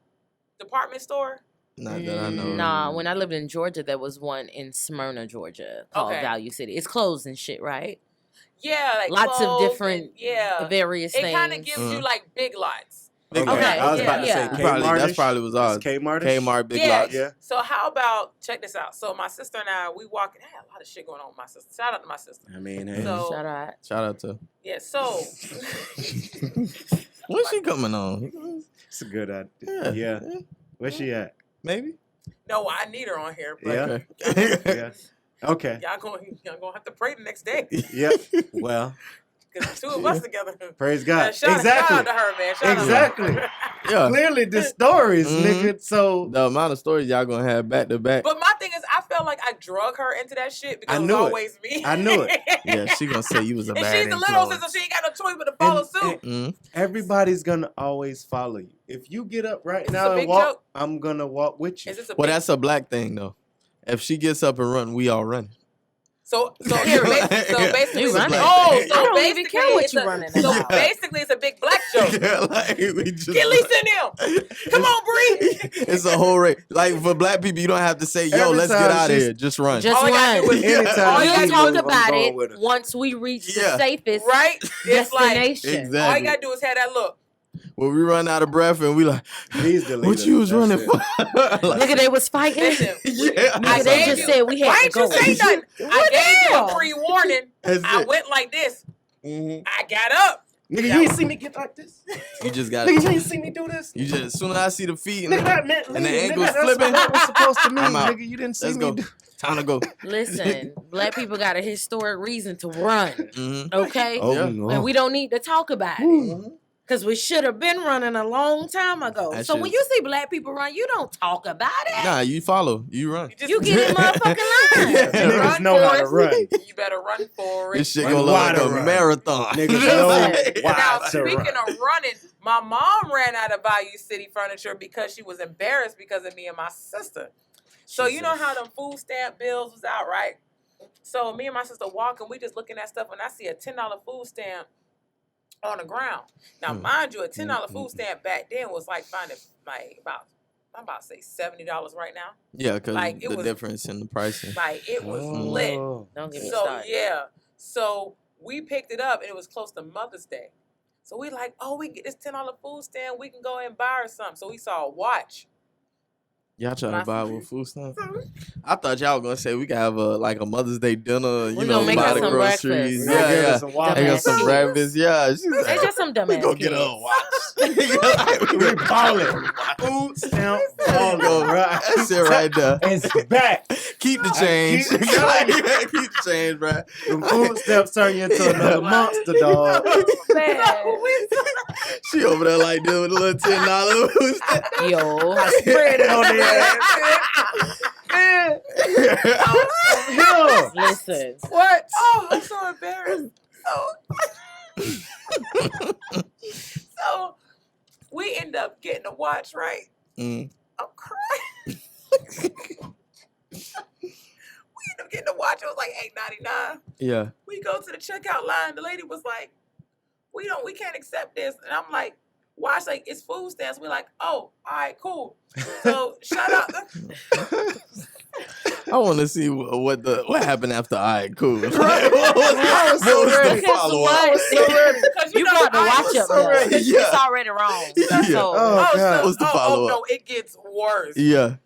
department store? Not that I know. Nah, when I lived in Georgia, there was one in Smyrna, Georgia, called Okay. Value City. It's closed and shit, right? Yeah, like Lots of clothes different, and- yeah. various It things. kind of gives you Mhm. like big lots. Big Okay, Okay, I was about to yeah. say Yeah. Probably, Kmart. that's probably was ours. Kmart. Kmart, Big Yeah. Lots. Yeah. So how about check this out? So my sister and I, we walking. I had a lot of shit going on with my sister. Shout out to my sister. I mean, hey. So- Shout out. Shout out to. Yeah. So When's she coming on? It's a good idea. Yeah. Where's she at? Maybe. no, I need her on here. But Yeah. Okay. Yeah. Okay. y'all gonna have to pray the next day Yep. Well, because the two of us together. praise Yeah, God. shout out Exactly. to her, man. Shout out to Exactly. her. Yeah. Clearly, the stories, Mhm. nigga. So The amount of stories y'all gonna have back to back. But my thing is, I felt like I drug her into that shit because I it was knew it. always me. I knew it. Yeah, she gonna say you was a And bad she's the little influence. sister. She ain't got no choice but to follow suit. Mhm. everybody's gonna always follow you. If you get up right Is this now a and big walk, joke? I'm gonna walk with you. Is this a Well, big- that's a black thing though. If she gets up and run, we all run. so here, basically, You running. oh, I so don't even basically, care what it's you a- running So about. basically, it's a big black joke. Yeah, like we just. Get Lisa in them. Come on, Bree. It's a whole race. Like for black people, you don't have to say, "Yo, Every let's get time out of she's- here." Just run. Just All I gotta run. do is- Anytime all you We'll gotta she talk moves, I'm about going it with her. once we reach Yeah. the safest Right? It's like destination. Exactly. all you gotta do is have that look. When we run out of breath and we like, Please delete what it. you was That's running it. for? Like, Nigga, they was fighting. Listen, yeah, I Nigga, they gave just you- said we had why to ain't go. you say nothing? I What gave you the hell? a pre-warning. That's I it. went like this. Mhm. I got up. Nigga, you ain't see me get like this. You just got Nigga, you it. ain't see me do this. You just as soon as I see the feet and Nigga, that meant and the leave. ankles Nigga, that's flipping. what that was supposed to mean. I'm out. Nigga, you didn't see let's me go. do. Time to go. Listen, black people got a historic reason to run, hmm okay? Oh, Yeah. no. And we don't need to talk about it. Ooh. Because we should have been running a long time ago. That So shit when is- you see black people run, you don't talk about it. Nah, you follow. You run. just- You get in motherfucking line. Yeah. Niggas Run know how for to it. run. You better run for it. This shit Run gonna look like wider a run. marathon. Niggas Listen. know Now, why to speaking run. of running, my mom ran out of Value City furniture because she was embarrassed because of me and my sister. So you know how them food stamp bills was out, right? So me and my sister walking, we just looking at stuff, and I see a $10 food stamp on the ground. Now, mind you, a $10 food stamp back then was like finding like I'm about to say $70 right now. Yeah, because Like, it the was- difference in the pricing. Like it was lit. Oh. Don't get me So started. yeah, so we picked it up and it was close to Mother's Day. So we like, oh, we get this $10 food stand, we can go and buy her something. So we saw a watch. Y'all trying My- to buy with food stamps? I thought y'all were gonna say we could have a Mother's Day dinner. You We know, gonna make buy her the some groceries. breakfast. Nigga, Yeah, yeah. some wild They got ass some shit. breakfast. Yeah, she's They like, just some dumb we ass go get her a kids. watch. We ballin'. Food stamp ballin', right? That's it right there. It's back. Keep the change. keep- Keep the change, bro. The food stamps turn you into another monster, dog. She over there like this with a little $10 food stamp. Yo, Spread it on their ass. Yeah. listen. What? Oh, I'm so embarrassed. So we end up getting a watch, right? Mm. I'm crying. We end up getting a watch. It was like $8.99. Yeah. We go to the checkout line. The lady was like, we can't accept this. And I'm like, watch, like, it's food stamps. We're like, oh, all right, cool. So shout out. I want to see what happened after. All right, cool. Right. What was so the ready. follow up? What? Because You brought the watch up so there. ready. It's Yeah. already wrong. Yeah. So, Oh, God. What's the oh, follow-up? no, it gets worse. Yeah.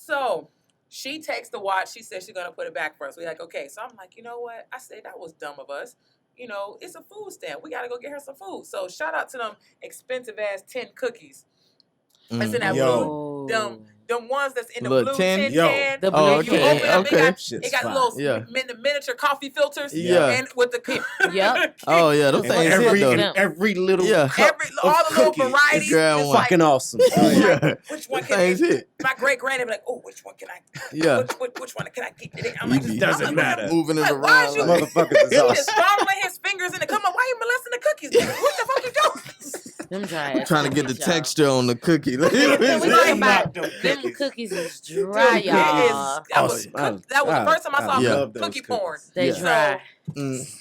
So she takes the watch. She says she's gonna put it back for us. We're like, okay. So I'm like, you know what? I said that was dumb of us. You know, it's a food stamp. We gotta go get her some food. So shout out to them expensive ass 10 cookies. It's in that Yo. blue, them ones that's in the Little blue tin? tin Yo. can. The Oh, blue You okay, open up, okay. it got little Yeah. miniature coffee filters. Yeah. And with the Yep. Oh yeah, those And things every, hit and though. every little Yeah. cup all of the little cookies varieties. is Grab It's one. like, fucking awesome. Yeah. which one Those can things hit. my great granny be like, oh, which one can I? Yeah. Which one can I get today? I'm You like, be doesn't I'm matter. moving it Like, why around. is you- like- Motherfuckers is He just awesome. fumbling his fingers in the come on. Why you molesting the cookies? Nigga? What the fuck you doing? Them dry. trying to get the cookies, y'all. texture on the cookie. Like, We talking Knock about them them cookies. cookies is dry, It is- y'all. that was Awesome. that was the first time I saw Yeah. love those cookie cookies. porn. They Yeah. dry.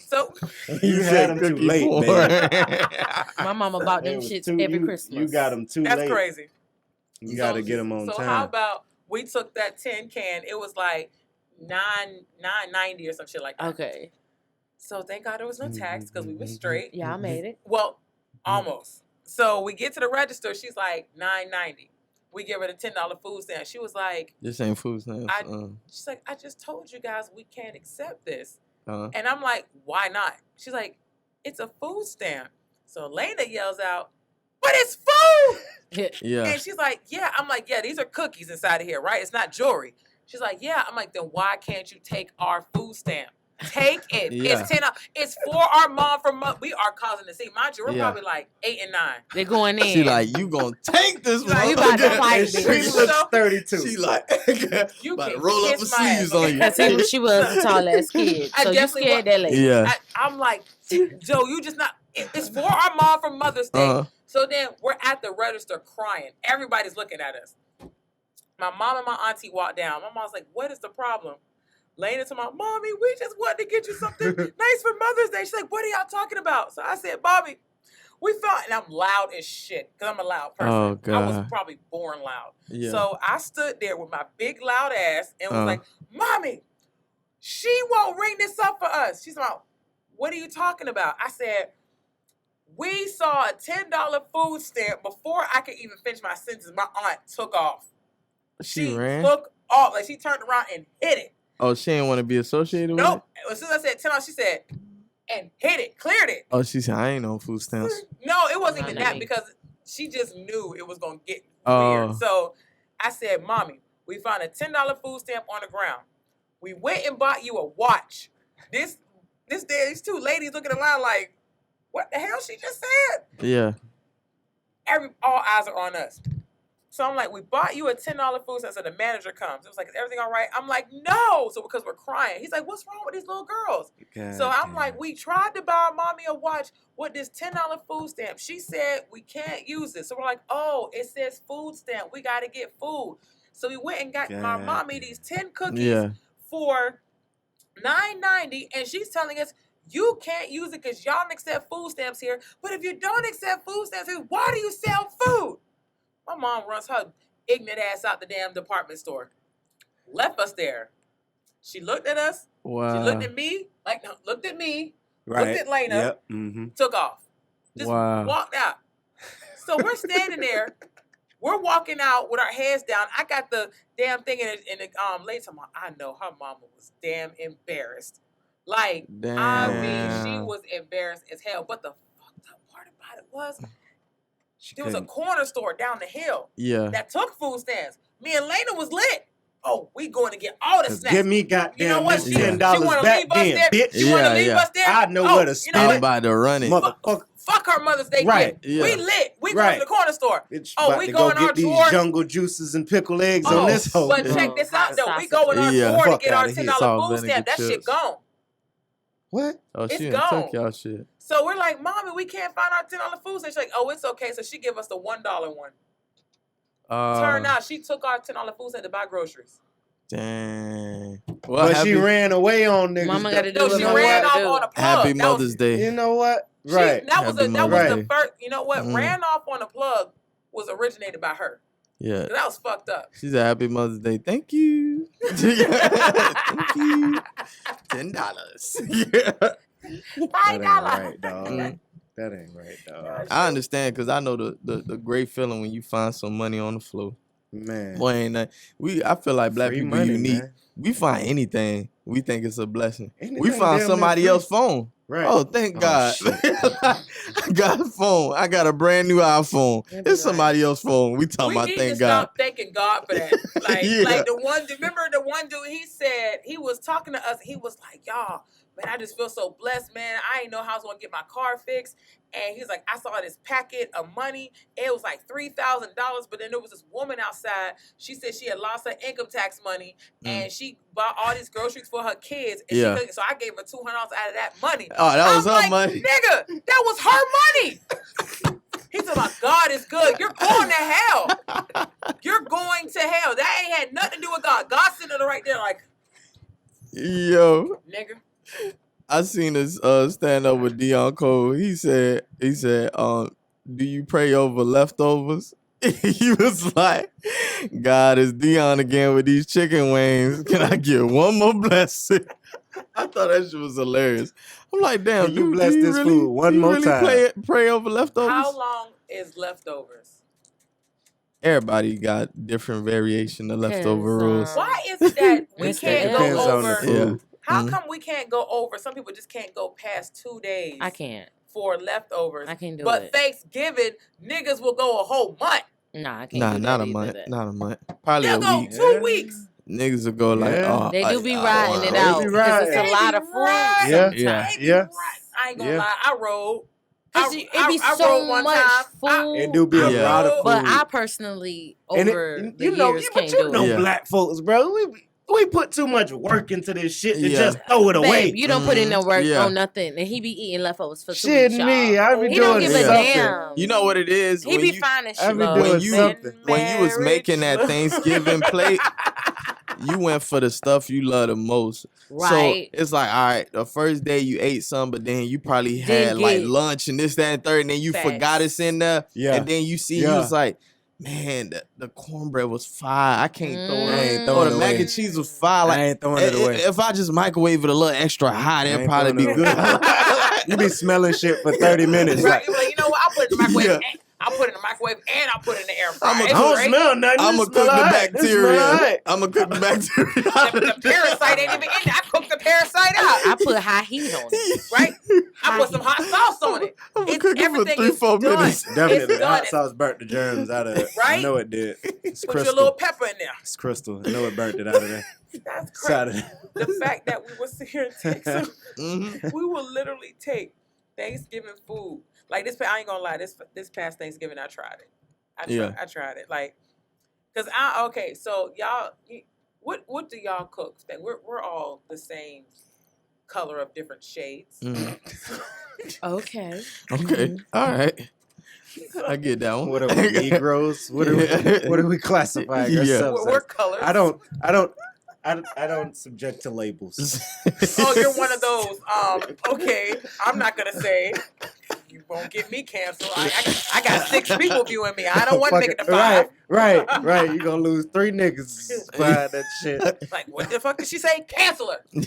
So You had them too late, man. My mama bought They them was shits too- every you- Christmas. You got them too that's late. crazy. You got to get them on So time. how about we took that tin can? It was like $9.90 or some shit like that. Okay. So thank God there was no tax because we were straight. Y'all made it. Well, almost. So we get to the register. She's like $9.90. We give her the $10 food stamp. She was like, This ain't food stamps. she's like, I just told you guys we can't accept this. Uh, And I'm like, why not? She's like, it's a food stamp. So Lena yells out, but it's food. yeah. And she's like, yeah. I'm like, yeah, these are cookies inside of here, right? It's not jewelry. She's like, yeah. I'm like, then why can't you take our food stamp? Take it. Yeah. It's $10. It's for our mom from we are causing the scene. Mind you, we're Yeah. probably like 8 and 9. They're going in. She like, you gonna take this Like, you about to motherfucker. fight And she me. looks So- 32. She like, You about to can roll up kiss the my ass, sleeves on you. Because she was a tall ass kid. I So you definitely scared that lady. Yeah. I'm like, Joe, you just not. It's for our mom from Mother's Day. Uh-huh. So then we're at the register crying. Everybody's looking at us. My mom and my auntie walked down. My mom's like, what is the problem? Lena to my mommy, we just wanted to get you something nice for Mother's Day. She's like, what are y'all talking about? So I said, Bobby, we found, and I'm loud as shit because I'm a loud person. Oh, I was God. probably born loud. Yeah. So I stood there with my big loud ass and was Uh. like, Mommy, she won't ring this up for us. She's like, what are you talking about? I said, we saw a $10 food stamp before I could even finish my sentence. My aunt took off. she ran. took off. Like she turned around and hit it. Oh, she didn't want to be associated with Nope. it? As soon as I said $10, she said, and hit it, cleared it. Oh, she said, I ain't on food stamps. No, it wasn't Not even that that big. because she just knew it was going to get Oh. weird. So I said, Mommy, we found a $10 food stamp on the ground. We went and bought you a watch. These two ladies looking around like, what the hell she just said? Yeah. All eyes are on us. So I'm like, we bought you a $10 food stamp. So the manager comes. It was like, is everything all right? I'm like, no. So because we're crying. He's like, what's wrong with these little girls? So I'm like, we tried to buy our mommy a watch with this $10 food stamp. She said we can't use it. So we're like, oh, it says food stamp. We got to get food. So we went and got my God mommy these 10 cookies Yeah. for $9.90, and she's telling us you can't use it because y'all don't accept food stamps here. But if you don't accept food stamps here, why do you sell food? My mom runs her ignorant ass out the damn department store. Left us there. She looked at us. Wow. She looked at me, looked at me, right. looked at Lena, Yep. Mm-hmm. took off. Just Wow. walked out. So we're standing there. We're walking out with our heads down. I got the damn thing in the lady told me, I know her mama was damn embarrassed. Like, Damn. I mean, she was embarrassed as hell. But the fucked up part about it was there was a corner store down the hill Yeah. that took food stamps. Me and Lena was lit. Oh, we going to get all the snacks. Give me goddamn You know what? this She- $10 she wanna back leave us then, there. bitch. She want Yeah, to leave yeah. us there. I know Oh, where to you spend know I'm what? about to run it. Motherfucker. Fuck her Mother's Day Right. gift. Yeah. We lit. We Right. going to the corner store. Bitch, Oh, about we to go go in our get these drawer. jungle juices and pickled eggs Oh, on this hoe. but bitch. check this out though. We Sausage. go in our Yeah. drawer to Fuck get our outta here. $10 Salt, food stamp. vinegar That shit chips. gone. What? Oh, It's she done gone. took y'all shit. So we're like, Mommy, we can't find our $10 food stamp. She's like, oh, it's okay. So she give us the $1 one. Turn out she took our $10 food stamp to buy groceries. Dang. Well, But she happy, ran away on niggas. Mama though. gotta do No, what she mama ran gotta off do. on a plug. happy That was- Mother's Day. You know what? she- Right. That was Happy the Mother's Day. first. You know what? Mhm. Ran off on a plug was originated by her. Yeah. That was fucked up. She said, Happy Mother's Day. Thank you. Thank you. $10. Yeah. That ain't $5. right, dog. Mm. That ain't right, dog. I understand because I know the great feeling when you find some money on the floor. Man. Boy, ain't that, I feel like black Free people money, unique. man. We find anything. We think it's a blessing. We Anything found damn somebody near free. else's phone. Right. Oh, thank Oh, God. shit. I got a phone. I got a brand new iPhone. It'd be It's somebody else's phone. We We talking about need thank to God. stop thanking God for that. Like, Yeah. like the one, remember the one dude, he said, he was talking to us, he was like, y'all, man, I just feel so blessed, man. I didn't know how I was going to get my car fixed. And he's like, I saw this packet of money. It was like $3,000, but then there was this woman outside. She said she had lost her income tax money, and she bought all these groceries for her kids. And Yeah. so I gave her $200 out of that money. Oh, that was I'm her like, money. nigga, that was her money. He said, my God is good. You're going to hell. You're going to hell. That ain't had nothing to do with God. God's sitting there right there like, Yo, nigga. I seen this stand up with Dion Cole. He said, do you pray over leftovers? He was like, God, it's Dion again with these chicken wings. Can I get one more blessing? I thought that shit was hilarious. I'm like, damn, Can you dude, bless do you this really, food one do you more really time? pray over leftovers? How long is leftovers? Everybody got different variation of leftover rules. Why is it that we It's can't the- go Depends on the over? food. How Mhm. come we can't go over? Some people just can't go past 2 days I can't. for leftovers. I can't do But it. Thanksgiving, niggas will go a whole month. Nah, I can't Nah, do not that a either, month. that. Not a month. Probably They'll a go week. 2 weeks. Niggas will go like, Yeah. oh, They do be I riding wanna- it They out be because it's riding. a lot of They be food. riding. Yeah. Yeah. They be Yeah. right. I ain't gonna Yeah. lie. I rode. Cause I it be rode so one much time. food. It do be a Yeah. lot of food. But I personally, And over the you know, years, but can't you do know it. Yeah. black folks, bro. We put too much work into this shit to Yeah. just throw it away. Babe, you don't put in no work Yeah. on nothing, and he be eating leftovers for 2 Shit, weeks, me, y'all. I be He doing don't give a Yeah. something. damn. You know what it is? He be finding I shit. be love. doing when you something. when you was making that Thanksgiving plate, you went for the stuff you love the most. Right. So it's like, all right, the first day you ate some, but then you probably Didn't had like get- lunch and this, that, and third, and then you Facts. forgot it's in there. Yeah. And then you see, you Yeah. was like, man, the cornbread was fire. I can't throw I it. ain't Or throwing the it mac away. and cheese was fire. Like, I ain't throwing it away. if I just microwave it a little extra hot, I it'd ain't probably be throwing it good. away. You be smelling shit for 30 minutes. Right. Like, You be like, you know what? I'll put it in the microwave. Yeah. And I'll put it in the microwave and I'll put it in the air fryer. I'ma It's I don't great. smell nothing. I'm This gonna cook smell the alright. This smell bacteria. alright. I'm gonna cook the bacteria. The parasite ain't even in there. I cooked the parasite out. I put high heat on it. Right? I put some hot sauce on it. I'm gonna It's cook it for everything 3-4 is done. minutes. Definitely, It's the done. hot sauce burnt the germs out of it. I Right? know it did. It's Put your little crystal. pepper in there. It's crystal. I know it burnt it out of there. That's Side crazy. of it. The fact that we will sit here and take some, Mhm. we will literally take Thanksgiving food. Like this, I ain't gonna lie. This past Thanksgiving, I tried it. Yeah. I tried it. Like, cause okay. So y'all, what do y'all cook? That we're all the same color of different shades. Mhm. Okay. Okay. All right. I get that one. What are we, Negroes? What are we? What are we classifying Yeah. ourselves We're as? colors. I don't subject to labels. Oh, you're one of those. Okay, I'm not gonna say. You won't get me canceled. I got 6 people viewing me. I don't want to make it to 5. Right. You gonna lose 3 niggas behind that shit. Like, what the fuck did she say? Cancel her.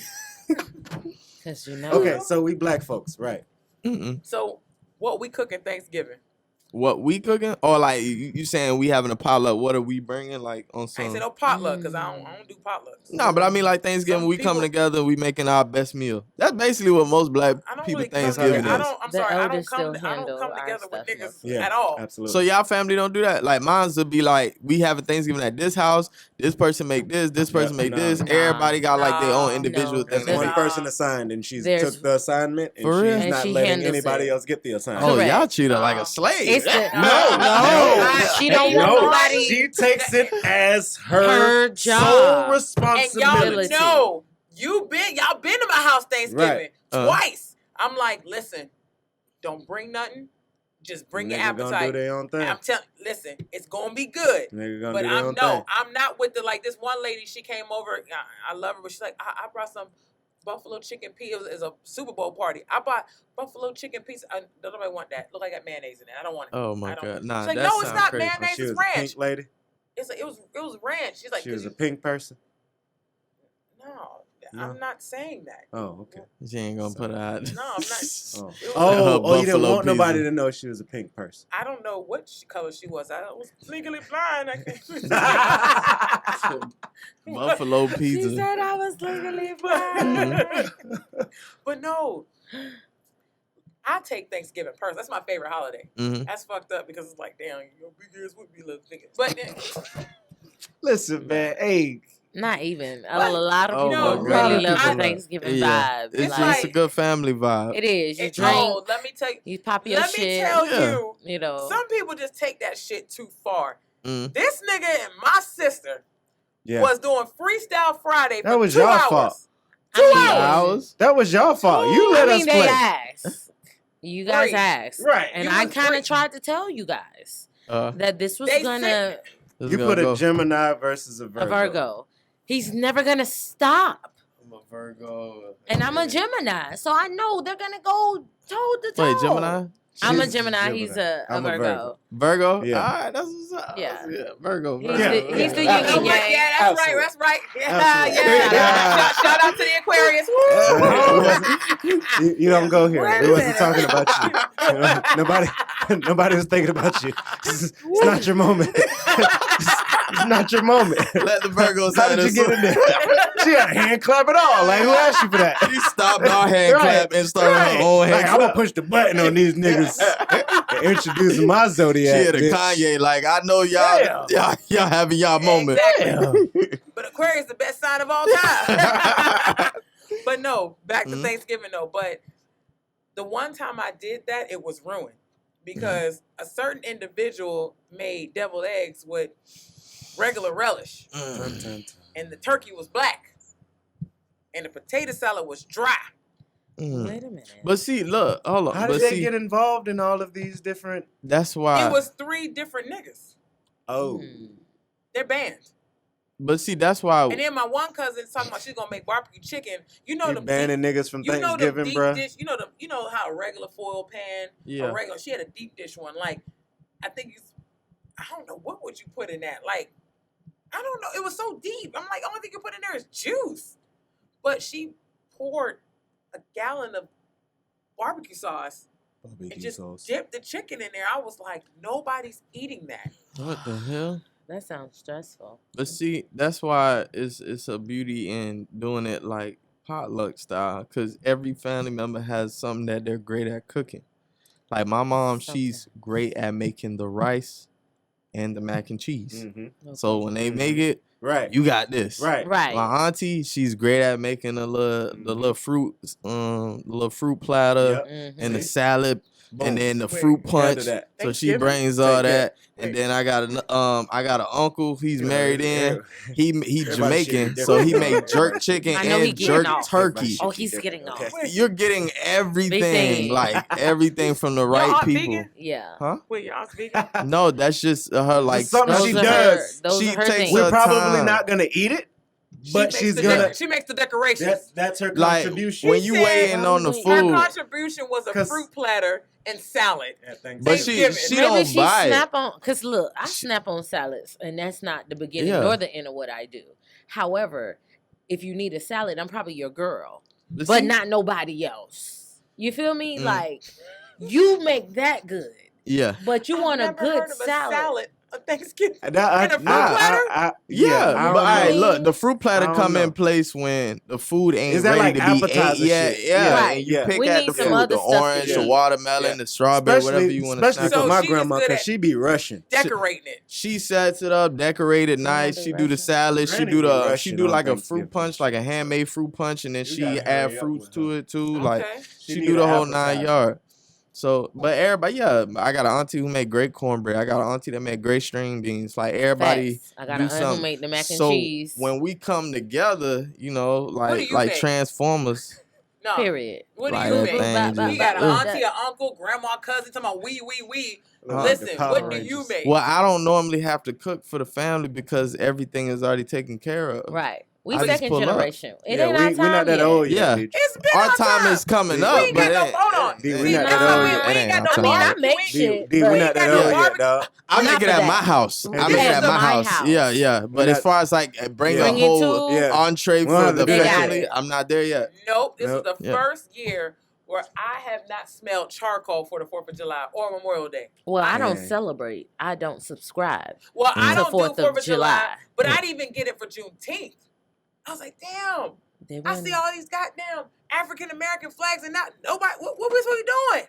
Because you know. Okay, so we black folks, right? Mm-mm. So, what we cooking Thanksgiving? What we cooking? Or like you saying we having a potluck? What are we bringing? Like on I ain't some? say no potluck because I don't do potlucks. No, but I mean like Thanksgiving, Some we coming people- together, we making our best meal. That's basically what most black I don't people really come Thanksgiving together. is. I'm The sorry. I elders don't still come handle our together with stuff niggas mostly. Yeah, at all. absolutely. So y'all family don't do that. Like mine's would be like we have a Thanksgiving at this house. This person make this. This person make nah. this. Everybody got like their own Nah. individual No. thing. There's they one make. person assigned, and she's There's- took the assignment, and For real? she's And not she letting handles anybody it. else get the assignment. Oh, Correct. y'all treat her like a slave. It's the, No. She don't No, want nobody. she takes it as Her her job. sole And responsibility. y'all know y'all been to my house Thanksgiving Right. twice. I'm like, listen, don't bring nothing. Just bring your Nigga gonna do appetite. their own thing. I'm telling, listen, it's gonna be good. Nigga gonna But do their own thing. I'm not with the like this one lady. She came over. I love her, but she's like, I brought some buffalo chicken pizza. It's a Super Bowl party. I bought buffalo chicken pizza. Don't nobody want that. Look, I got mayonnaise in it. I don't want it. Oh my I don't- god, nah, She's like, that no, it's sound not crazy. mayonnaise. She It's was a ranch. pink lady. It was ranch. She's like, She was a 'cause pink person. no, I'm not saying that. Oh, okay. She ain't gonna put her out. No, I'm not. Oh, It was you didn't Buffalo want nobody pizza. to know she was a pink person. I don't know what color she was. I was legally blind. Buffalo She pizza. said I was legally Mhm. blind. But no, I take Thanksgiving first. That's my favorite holiday. Mhm. That's fucked up because it's like, damn, your big ass would be little nigga. But then, Listen, man. Hey, Not even. A What? lot of Oh people my God. really love I- the Thanksgiving Yeah, vibe. it's Like- just a good family vibe. It is. You it, drink, oh, let me tell you. you pop your Let me shit. tell Yeah. you. You know. Some people just take that shit too far. Mm. This nigga and my sister yeah, was doing Freestyle Friday for That was 2 y'all hours. fault. I mean, 2 hours. Hours? that was your fault. You I let mean, us they play. asked. You guys Free. asked. Right. And You I was kind free. of tried to tell you guys Uh, that this was They gonna said- let's You go, put a go. Gemini versus a Virgo. a Virgo. He's never gonna stop. I'm a Virgo. And I'm a Gemini, so I know they're gonna go toe to toe. Wait, Gemini? I'm a She's Gemini. He's a I'm Virgo. Virgo? Yeah. All right, that's what's up. Yeah. Virgo. He's Virgo. the- he's the Yeah. yin Oh, and my, yang. yeah, that's Absolutely. right. That's right. Yeah, Absolutely. yeah. Shout out to the Aquarius. Woo! You don't go here. Wait a We wasn't minute. talking about you. nobody was thinking about you. It's not your moment. It's not your moment. Let the Virgos How have did you this. get in there? She had a hand clap at all. Like, who asked you for that? She stopped our hand Right. clap and started her own hand Like, I'm gonna clap. push the button on these niggas and introduce my She zodiac. had a bitch. Kanye, like, I know y'all having y'all moment. Exactly. But Aquarius is the best sign of all time. But no, back to Mhm. Thanksgiving though. But the one time I did that, it was ruined because a certain individual made deviled eggs with regular relish, and the turkey was black, and the potato salad was dry. Mm. Wait a minute. But see, look, hold on. How but did they see, get involved in all of these different? that's why. It was 3 different niggas. Oh, Hmm. They're banned. But see, that's why. And then my one cousin's talking about she's gonna make barbecue chicken. You know you the banning niggas from you know the Thanksgiving, deep bruh? dish. You know how a regular foil pan, Yeah. a regular. She had a deep dish one. Like I think I don't know what would you put in that. Like I don't know. It was so deep. I'm like, only thing you put in there is juice. But she poured a gallon of barbecue sauce and just dipped the chicken in there. I was like, nobody's eating that. What the hell? That sounds stressful. But see, that's why it's a beauty in doing it like potluck style, because every family member has something that they're great at cooking. Like my mom, she's great at making the rice and the mac and cheese. Mm-hmm. So when they make it, Right. you got this. Right. Right. My auntie, she's great at making the little fruit platter Yep. Mhm. and the See? salad Boom. and then the Wait, fruit Gather punch. that. So she Thanksgiving? brings all Take that, that. and then I got an uncle. He's married in. He Everybody Jamaican, shit so he different. made jerk chicken I know he and getting jerk off. turkey. Oh, he's getting off. You're getting everything, Everything. like everything from the Your right aunt people. vegan? Yeah. Huh? Wait, your aunt's vegan? No, that's just her like something Those she are does. Her, those She are her takes things. her We're probably time. not gonna eat it, but She she's makes the gonna. she makes the decorations. That's her like contribution. when you She weigh said in on the her Her food, contribution was a 'Cause- fruit platter and salad. but she Thanksgiving. Maybe don't she buy it. snap on, cause look, I She- snap on salads, and that's not the beginning Yeah. nor the end of what I do. However, if you need a salad, I'm probably your girl, but see- not nobody else. You feel me? Mm. Like you make that good, Yeah. but you I've want a never good heard of a salad. on Thanksgiving. And I- And a fruit nah, platter? Yeah, I don't but all right, know. look, the fruit platter I don't come in know. place when the food ain't Is that ready like to be appetizer ate yet. shit? Yeah, Yeah. and you Yeah. pick We at need the some food, other the stuff to orange, do. the watermelon, Yeah. the strawberry, whatever you want to Especially snack for on. my she's grandma, good because at- she be rushing. Decorating it. She sets it up, decorated nice. do She do the Russian. salad. She Granny do be the she Russian do on like a Thanksgiving. fruit punch, like a handmade fruit punch, and then You she gotta add hurry up fruits with to her. it too. Like Okay. she need do the an whole 9 appetizer. yard. So, but everybody, yeah, I got an auntie who make great cornbread. I got an auntie that make great string beans. Like everybody, Facts. I got do an aunt who something. make the mac and So cheese. when we come together, you know, do like you make? Transformers. No. Period. What do Like you that make? thing just- We got an Ugh. auntie, an uncle, grandma, cousin talking about we. Like Listen, the Power what do you Rangers. make? Well, I don't normally have to cook for the family because everything is already taken care of. Right. We I just second pull up. generation. It Yeah, ain't our we're time not that yet. old Yeah. yet. It's been Our time is coming We up, ain't but got no it ain't- hold on. D, it we ain't not our that time old yet. yet. It ain't I our mean, time I yet. make We- shit. D, but we're not that got no old yet, barbecue. dog. I make Enough it of at that. my house. I Yeah. make it Yes, at to my my house. house. Yeah, yeah. But We're as not- far as like bring Yeah. a Bring it whole to- Yeah. entree We don't for have to the do that family, yet. I'm not there yet. Nope, this is Nope. the Yeah. first year where I have not smelled charcoal for the 4th of July or Memorial Day. Well, I don't Man. celebrate. I don't subscribe. Well, I Mm. don't The do 4th of 4th of July, July. but I didn't even get it for Juneteenth. I was like, damn, They I win. see all these goddamn African American flags and not nobody. What we supposed to be doing?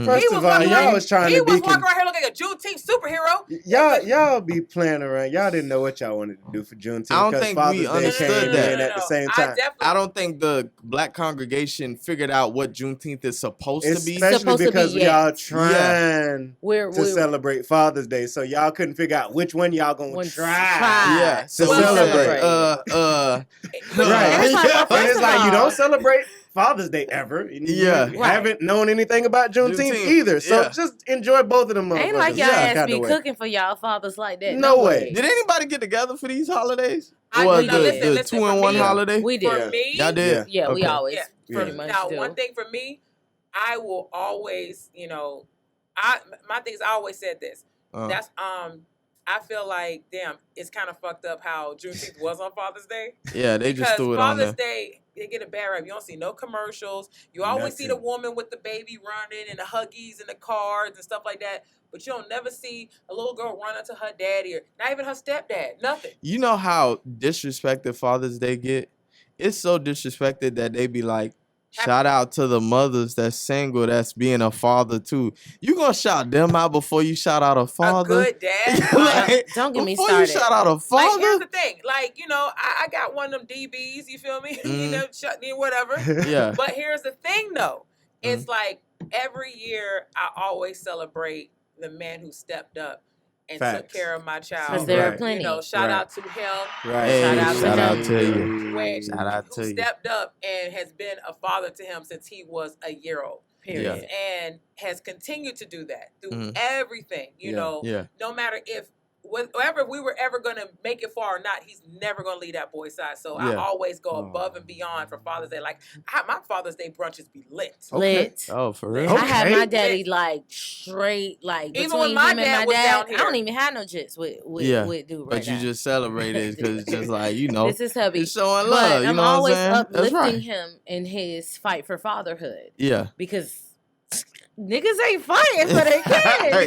First He of was all, walking y'all around- was trying He to was be. walking around here looking like a Juneteenth superhero. Y'all be playing around. Y'all didn't know what y'all wanted to do for Juneteenth. I don't 'cause think we Father's Day understood came that. in at the same I time. definitely. I don't think the black congregation figured out what Juneteenth is supposed to be. Especially Supposed to be, because yeah. y'all trying We're to celebrate Father's Day, so y'all couldn't figure out which one y'all gonna One try. Yeah, To so celebrate. Uh, But Right. That's like, well, And first it's of like you all- don't celebrate Father's Day ever. And Yeah. you Right. haven't known anything about Juneteenth Juneteenth, either. So yeah. just enjoy both of them. Ain't like motherfuckers y'all some ass kinda be way. cooking for y'all fathers like that. No way. Did anybody get together for these holidays? I Or did. the, Listen, the for 2-in-1 me, holiday? We did. For me, Y'all did? Yeah, we Okay. always Yeah. pretty Yeah. much now do. one thing for me, I will always, my thing is I always said this. That's I feel like it's kind of fucked up how Juneteenth was on Father's Day. Yeah, they just Because threw it on Father's there. Day, they get a bad rap. You don't see no commercials. You always see the Nothing. woman with the baby running and the huggies and the cards and stuff like that. But you don't never see a little girl run into her daddy or not even her stepdad. Nothing. You know how disrespected Father's Day get? It's so disrespected that they be like, shout out to the mothers that's single, that's being a father too. You gonna shout them out before you shout out a father? A good dad. Like, Don't get me before started. you shout out a Like, here's father? the thing. Like, I got one of them DBs, you feel me? Whatever. Yeah. But here's the thing, though. It's Mm-hmm. like every year I always celebrate the man who stepped up and took Facts. care of my child. 'Cause there are Right. plenty. Shout Right. out to him. Right. Hey, Shout out to you. When, Shout out who to you. stepped up and has been a father to him since he was a year old. Period. And has continued to do that through Mhm. everything. Yeah. No matter if whatever we were ever gonna make it far or not, he's never gonna leave that boy's side. So I Yeah. always go above and beyond for Father's Day. Like my Father's Day brunches be lit. Lit. Oh, for real? I had my Okay. daddy like straight, like Even between when my him and dad my was dad. down I here. don't even have no jits with Yeah, dude right But you now. just celebrated because it's just like, This is hubby. it's showing But love. You I'm know what I'm always saying? That's uplifting right. him in his fight for fatherhood Yeah. because niggas ain't fighting for their kids.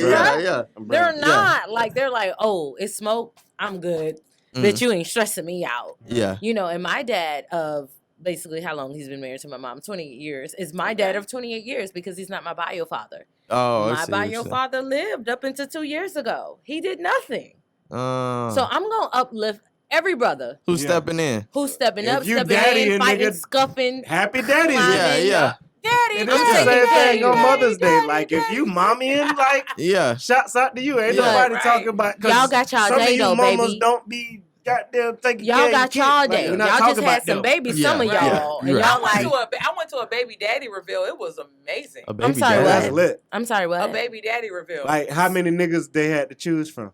yeah, bruh. yeah. They're Yeah. not like they're like, oh, it's smoke. I'm good, but you ain't stressing me out. Yeah. And my dad of basically how long he's been married to my mom, 28 years, is my dad of 28 years because he's not my bio father. Oh, I My see what bio you're saying. father lived up until 2 years ago. He did nothing. Uh, So I'm gonna uplift every brother who's Yeah. stepping in? who's stepping If up, you stepping daddy in, and fighting, nigga- scuffing. Happy Daddy's Climbing. Day. Yeah, Daddy, It I'm is the taking same care of thing you, on daddy, Mother's Day. Like if you mommying, like yeah. shouts out to you. Ain't Yeah. nobody Right. talking about. 'cause Y'all got y'all some day of you though, mamas baby. don't be goddamn taking Y'all care of got your y'all kids. day. Like, we're not Y'all talking just about had some them. babies, Yeah. some of Right. y'all. And You're right. y'all I like, went to a baby daddy reveal. It was amazing. A baby sorry, daddy. what? That's lit. I'm sorry, A what? baby daddy reveal. Like how many niggas they had to choose from?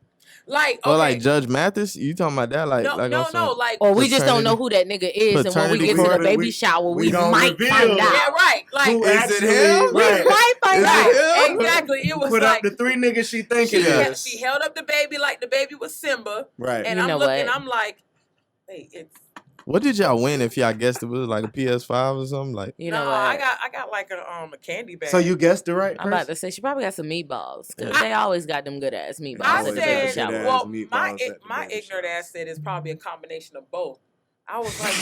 Like, okay. Well, like Judge Mathis, you talking about that? Like, no, like no, on some- no. Like, Or we just don't Paternity- know who that nigga is, and when we paternity get to the court. baby We- shower, we we gonna might reveal. find out. yeah, right. Like, Who Is it actually him? We right, might find Is it out. him? exactly. It was put like up the three niggas she thinking Yeah. is. she held up the baby like the baby was Simba, Right. and You I'm know looking. what? I'm like, hey, it's What did y'all win if y'all guessed it was like a PS5 or something? Like, You know no. what? I got like a candy bag. So you guessed the right I'm about person? to say she probably got some meatballs because Yeah. they always got them good ass meatballs I at the Always baby got said, good shower. ass well, meatballs my at the my baby ignorant shower. ass said it's probably a combination of both. I was like,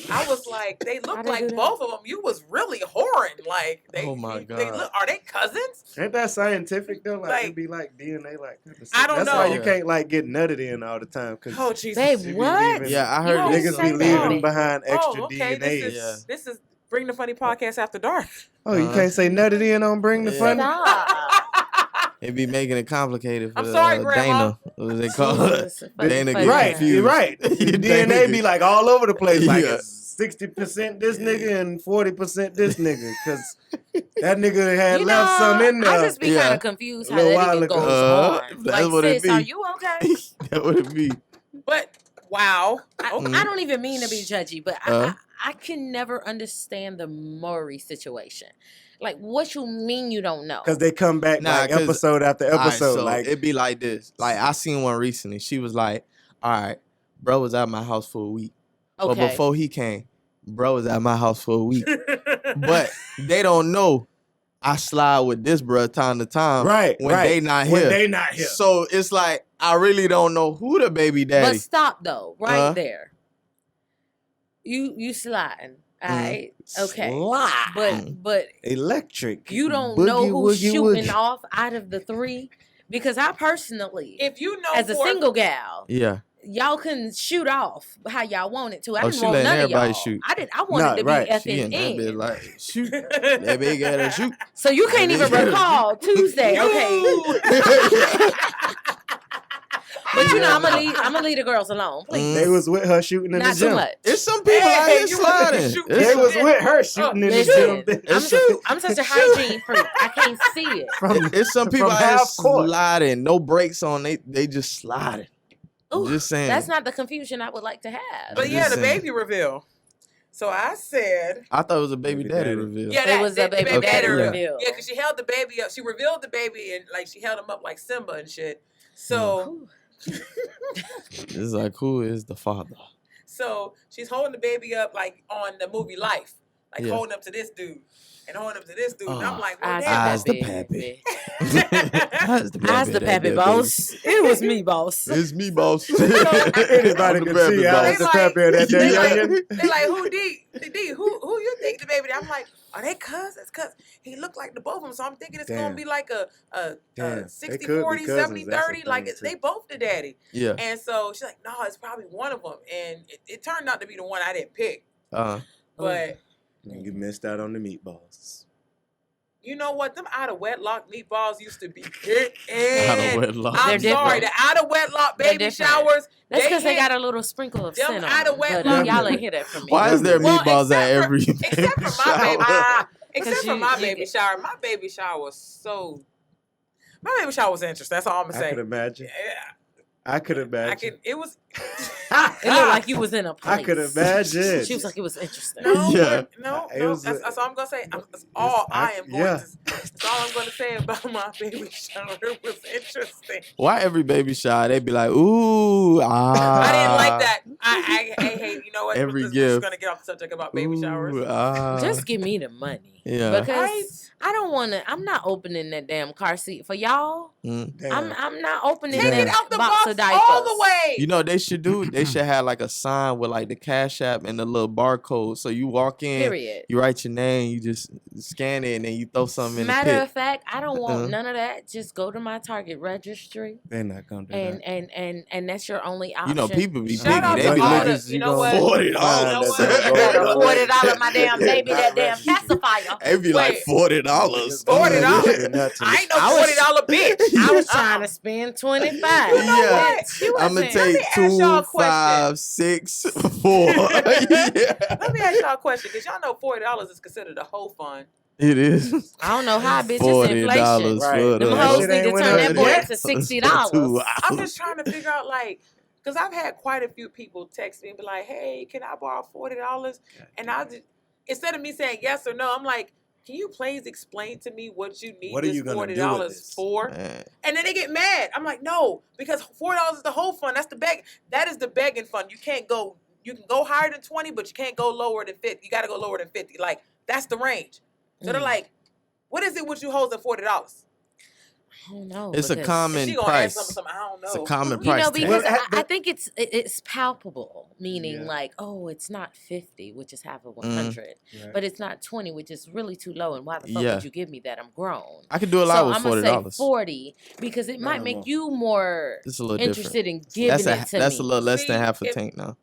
they How'd look they like do that? both of them. You was really whoring. Like, they, Oh my they God. look. Are they cousins? Ain't that scientific though? Like, Like- it'd be like DNA, like kinda I don't That's why know. you can't like get nutted in all the time because Oh Jesus. Babe, you be what? leaving- yeah, I You heard don't this. niggas say be that. leaving behind extra Oh, okay. DNA. This is Bring the Funny podcast after dark. Oh, you can't say nutted in on Bring the Yeah. Funny? Stop. It be making it complicated for I'm sorry, Grandma. Dana. What do they call it? Jesus, funny, Dana funny. get Right, confused. you're right. Your Dana DNA be like all over the place. Like Yeah. it's 60% this nigga and 40% this nigga, because that nigga had You left know, some in there. I just be kind Yeah. of confused A how little that while even ago. goes on. That's Like, what it sis, are be. you okay? That would it be. But wow. I don't even mean to be judgy, but Uh. I can never understand the Maury situation. Like, what you mean you don't know? Because they come back Nah, like 'cause- episode after All right, episode. so like it'd be like this. Like I seen one recently. She was like, "All right, bro was at my house for a week, but Okay. before he came, bro was at my house for a week. But they don't know I slide with this bro time to time. right, when right. they not When here. they not here. So it's like I really don't know who the baby daddy. But stop though, right Uh-huh. there. You sliding, all Mhm. right? Okay. Slide. But Electric. you don't Boogie, know who's woogie, shooting woogie. off out of the three, because I personally, If you know as a for single gal, Yeah, y'all can shoot off how y'all want it to. I Oh, didn't she want letting none of everybody y'all. shoot. I wanted Nah, to right. be she in that FNN. bit like shoot that big ass shoot. So you can't even recall Tuesday, okay? But you know, I'm gonna leave the girls alone, please. They was with her shooting in Not the too gym. much. It's some people out Hey, here you sliding. shoot- It's They some- was with her shooting in the Listen, gym. I'm such a hygiene freak. I can't see it. It's some people from out here half court. sliding, no brakes on. They just sliding. Ooh, Just saying. that's not the confusion I would like to have. But I'm yeah, just the saying. baby reveal. So I said, I thought it was a baby Baby daddy daddy. reveal. yeah, It that, was the a baby baby daddy reveal. Yeah, because she held the baby up. She revealed the baby and like she held him up like Simba and shit. So, It's like, who is the father? so she's holding the baby up like on the movie Life, like Yeah. holding up to this dude and holding up to this dude. And I'm Oh, like, well, Eyes damn. Eyes the the pappy. that- That's the Eyes the that pappy, baby. boss. It was me, boss. It's me, boss. Anybody I'm the can baby see boss. Alex the They Pappy of that they damn like- youngin. They like, who D? Who you think the baby? I'm like, are they cousins? Cause he looked like the both of them, so I'm thinking it's gonna Damn. be like a Damn, they 60, could be 40, cousins. 70, That's 30. the Like thing, they too. both the daddy. Yeah. And so she's like, no, it's probably one of them. And it turned out to be the one I didn't pick. Uh, But You missed out on the meatballs. you know what? Them out of wedlock meatballs used to be hit. out of wedlock. I'm They're sorry, different. the out of wedlock They're baby different. showers. That's because they hit- got a little sprinkle of Them sin on out of them. But wedlock- y'all ain't hear that from me. Why is there Well, meatballs at except for- every Except baby for my shower? baby, except Cause for you- my you baby get- shower. My baby shower was so. My baby shower was interesting. That's all I'm gonna I say. could imagine. Yeah, I could imagine. I can. It was. It looked like you was in a place. I could imagine. She was like, it was interesting. No, Yeah. no, It no. was That's, a- that's all I'm gonna say. That's all I am going yeah. to. That's all I'm gonna say about my baby shower. It was interesting. Why every baby shower they be like, ooh, ah. I didn't like that. I hate. You know what? Every We're gift. just gonna get off the subject about baby showers. Ooh, ah. Just give me the money. Yeah. Because Right? I don't want to. I'm not opening that damn car seat for y'all. Mm. Damn. I'm not opening Take Damn. it that out the box box of diapers all the way. You know what they should do? They should have like a sign with like the Cash App and the little barcode. So you walk in, Period. you write your name, you just scan it, and then you throw something in Matter the of fact, I don't want Uh-huh. none of that. Just go to my Target registry, They're not gonna do and that. and that's your only pit. option. You know, people be Shout out thinking to they be all like, the- niggas you know what? $40. You know what? $40, my damn baby, that damn pacifier. they be like Wait. $40. $40? I ain't no I was- $40 bitch. I was trying to spend 25. You know Yeah. what? You I'm gonna wasn't. take Let me ask y'all a 2, question. 5, 6, 4. Yeah, Let me ask y'all a question, because y'all know $40 is considered a whole fund. it is. I don't know how, bitch. It's $40 inflation. Right. for Them Them the hoes shit need ain't to went turn up that boy yet. into $60. 2 I'm hours. just trying to figure out, like, because I've had quite a few people text me and be like, hey, can I borrow $40? And I just, instead of me saying yes or no, I'm like, can you please explain to me what you need What are this you gonna do $40 with this? for? Man. And then they get mad. I'm like, no, because $4 is the whole fund. That's the beg. That is the begging fund. You can't go. You can go higher than 20, but you can't go lower than 50. You got to go lower than 50. Like that's the range. So they're Mm. like, what is it with you hoes at $40? I don't know. It's a because- common She gonna price. ask something I don't know. It's a common You price. know, tag. because Well, I think it's palpable, meaning Yeah. like, oh, it's not 50, which is half of Mm-hmm. 100, Right. but it's not 20, which is really too low. And why the fuck Yeah. would you give me that? I'm grown. I could do a lot So with I'm gonna $40. say 40 because it No, might no make more. you more It's a little different. interested in giving That's it to that's me. a little less than See, half a if- tank now.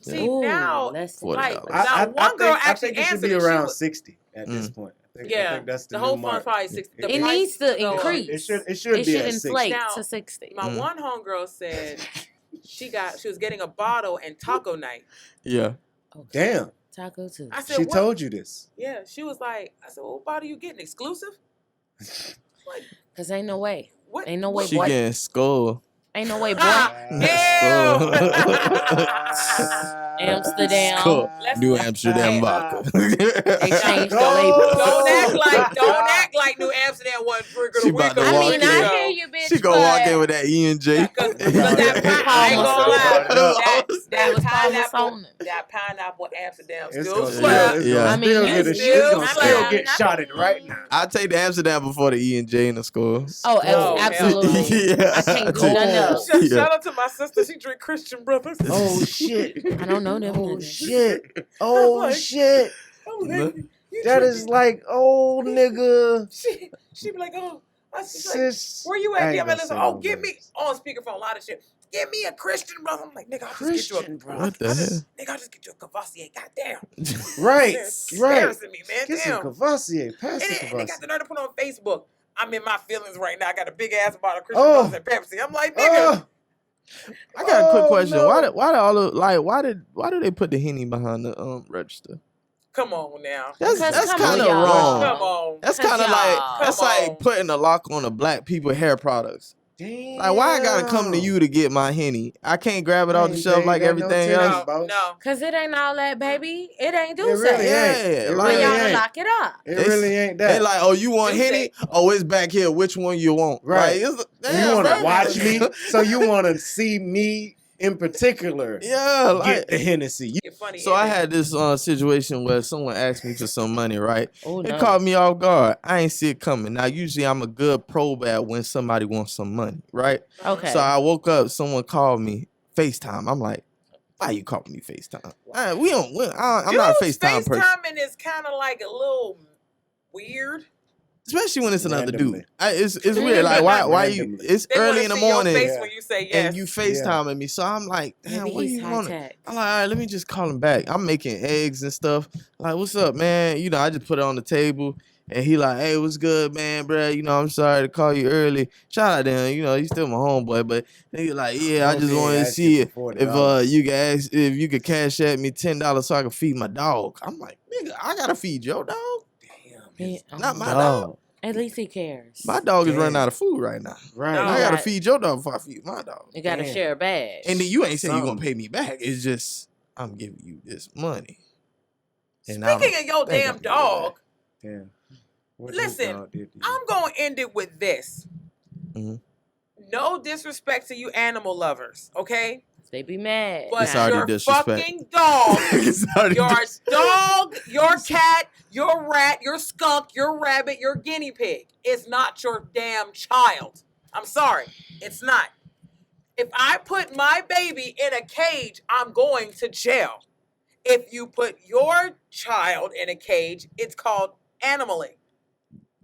See Ooh, now, less than like $40. now one girl actually I think it should answered be it. She around was- 60 at this Mm. point. I Yeah, think that's the, the new whole mark. fund's probably 60. The It price needs to go up. increase. It should It be should at 60. inflate Now, to 60. My Mm. one homegirl said she was getting a bottle and taco night. Yeah. Damn. Taco too. I said, She what? told you this. Yeah, she was like, I said, well, what bottle you getting? Exclusive? Like, Cause ain't no way. what? Ain't no way, She boy. getting skull. Ain't no way, boy. Ah, Amsterdam. Skull. Let's- New Amsterdam Hey, vodka. They changed the Oh. label. Don't act like New Amsterdam wasn't drinking She a week about to ago. I walk mean, in. I hear you, bitch. She gonna walk but in with that E&J. Cause that I ain't gonna lie. That was pineapple, Paulus that pineapple Amsterdam It's still gonna slap. still, Yeah. it's I mean, still, you get, still it's gonna still slap. get shotted right now. I take the Amsterdam before the E&J in the school. Oh, Oh, absolutely. Yeah. I can't do Oh. nothing else. Yeah. Shout out to my sister. She drink Christian Brothers. Oh shit! I don't know them. Oh niggas. shit! Oh Like- shit! I'm like, you That drinking- is like old nigga She be like, oh, I was like, sis. where you I at? ain't Yeah, man, gonna listen, say oh, no give me names. on speakerphone, a lot of shit. Give me a Christian brother. I'm like, nigga, I'll just Christian, get you bro. What the I'll hell? just, nigga, I'll just get you a Cavassier. Goddamn. Right, It's right. embarrassing me, man. Get some Damn. Cavassier. Pass And the they got Cavassier. the nerve to put on Facebook. I'm in my feelings right now. I got a big ass bottle of Christian Oh. Brothers and Pepsi. I'm like, nigga. Oh, I got a quick Oh, question. no. Why did all the why do they put the Henny behind the register? Come on now. That's Because that's come on, kind of y'all. wrong. Come on. That's Cause kind of y'all- like that's Come like on. putting a lock on the black people hair products. damn. Like why I gotta come to you to get my Henny? I can't grab it I off the ain't shelf paid like that no everything attention. else. No, boss. no. Cause it ain't all that, baby. It ain't do It really say. ain't. Yeah, It like- But really y'all ain't. lock it up. It It's- really ain't They that. like, oh, you want You Henny? say- Oh, it's back here. Which one you want? Right. Like, it's, you want to bro. watch me? So you want to see me in particular Yeah, like. get the Hennessy? You're funny. So I Evan. had this situation where someone asked me for some money, right? Oh It no. caught me off guard. I ain't see it coming. Now, usually I'm a good probe at when somebody wants some money, right? Okay. So I woke up, someone called me FaceTime. I'm like, why you calling me FaceTime? I'm not a Dudes, FaceTime person. FaceTiming is kind of like a little weird. Especially when it's another Randomly. dude. It's weird. Like, why you, Randomly. it's They early wanna in the see your morning face Yeah. when you say yes. and you FaceTiming me. So I'm like, damn, Maybe what do he's you high want? tech. I'm like, all right, let me just call him back. I'm making eggs and stuff. Like, what's up, man? You know, I just put it on the table. And he like, hey, what's good, man, bruh? You know, I'm sorry to call you early. Shout out to him. You know, he's still my homeboy. But he like, yeah, I just Okay, wanted to ask see you it. for If $40. you could ask, if you could cash at me $10 so I can feed my dog. I'm like, nigga, I gotta feed your dog. Damn, Not my dog. At least he cares. My dog is running Damn. out of food right now. Right. No. I gotta Right. feed your dog before I feed my dog. You gotta Damn. share a badge. And then you ain't saying you gonna Something. pay me back. It's just I'm giving you this money. And I Speaking don't of your think damn I'm gonna do dog, Damn. What Listen, his dog did to you? I'm going to end it with this. Mhm. No disrespect to you animal lovers, okay? They be mad. But It's already your disrespect. fucking dog, It's already your dis- dog, your cat, your rat, your skunk, your rabbit, your guinea pig is not your damn child. I'm sorry. It's not. If I put my baby in a cage, I'm going to jail. If you put your child in a cage, it's called animaling.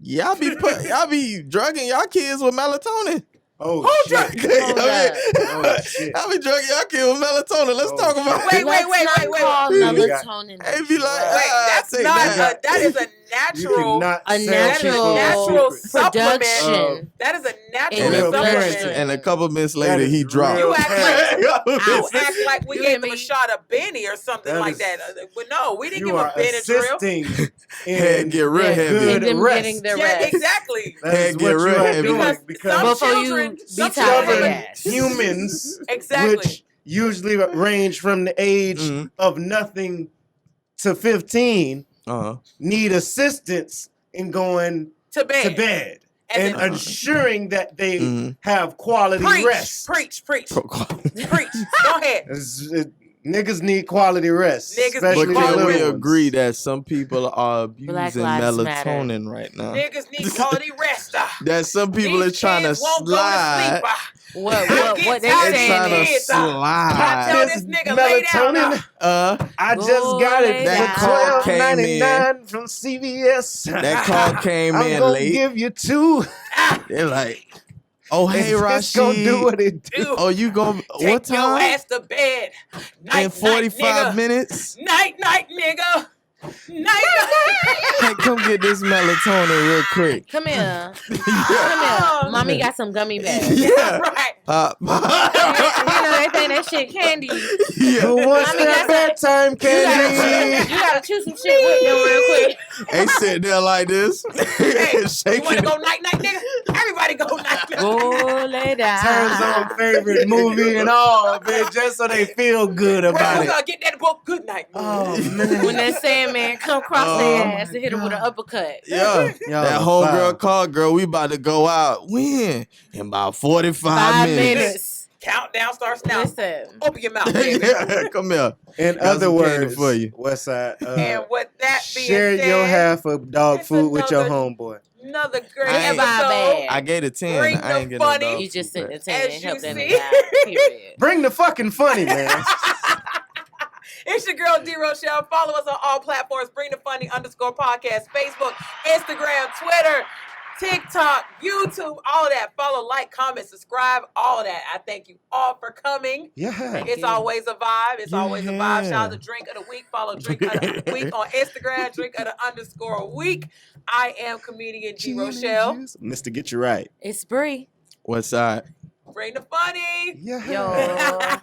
y'all be drugging y'all kids with melatonin. Oh, Who shit. drug- Oh, shit. I be drugging y'all kids with melatonin. Let's Oh, talk shit. about Wait, it. wait, wait, Let's wait, not wait. call You got- melatonin. They be like, Wait, that's take not that. that is a You natural. cannot A sell natural natural secrets. supplement. production. That is a In natural And, your Real a, bloodstream. parenting. and a couple minutes later, That he is dropped. real You act parenting. You act like we You gave hear them a me? shot of Benny or something That like is- that. But no, we didn't You give are them Benadryl. assisting Head in get real that heavy. good And them rest. getting their Yeah, rest. exactly. That is Head what get you real are heavy. doing Because because some Before you children, be some tired of children, that. humans, exactly. which usually range from the age Mhm. of nothing to 15, Uh-huh. need assistance in going to bed. to bed And and then- ensuring that they Mhm. have quality preach, rest. preach, preach, Pro- preach. Go ahead. Niggas need quality rest. Niggas especially But need the can little we ones. agree that some people are abusing Black Lives Matter. melatonin right now? Niggas need quality rest. That some people These are trying to kids won't go to slide. sleep. What they tired of They're trying saying to kids, is I tell slide. this nigga lay down. Uh, I just Go got lay it That for call came $12.99 from CVS. that call came I'm in gonna late. give you two. They're like, oh, hey, and it's gonna do Rashid. what it do. Dude, Oh, you going take what your time? ass to bed. Night, In 45 night, nigga. minutes? Night, night, nigga. Hey, come get this melatonin real quick. Come here. Come Oh, here. Mommy got some gummy bags. Yeah. Right. You know, they think that shit candy. Yeah. Who wants Mommy that got bedtime candy? You gotta chew some shit with them real quick. They sit there like this, Hey, you want to shaking. go night-night, nigga? Everybody go night-night. Go lay down. Turns on favorite movie and all, bitch, just so they feel good Bro, about we it. gotta get that book good night. Oh man. When that Sandman come cross Oh, their ass and hit him with an uppercut. Yeah, Y'all that are homegirl foul. called, girl, we about to go out. When? In about 45 5 minutes. minutes. Countdown starts now. Listen. Open your mouth, baby. Come here. In Got other some candy words, for you. Westside, And with that being share said, your half of dog it's food with your another- homeboy. another great I ain't- episode. I gave it 10. Bring I ain't the getting no funny. dog You just food sent back. the 10 As and help you that see. nigga out. Period. Bring the fucking funny, man. It's your girl D Rochelle. Follow us on all platforms. Bring the funny _podcast. Facebook, Instagram, Twitter, TikTok, YouTube, all that. Follow, like, comment, subscribe, all that. I thank you all for coming. Yeah. It's always a vibe. It's always a vibe. Shout out to Drink of the Week. Follow Drink of the Week on Instagram. Drink of the _week. I am comedian D Rochelle. Mr. Get You Right. It's Bree. What side? Bring the funny. Yeah. Yo.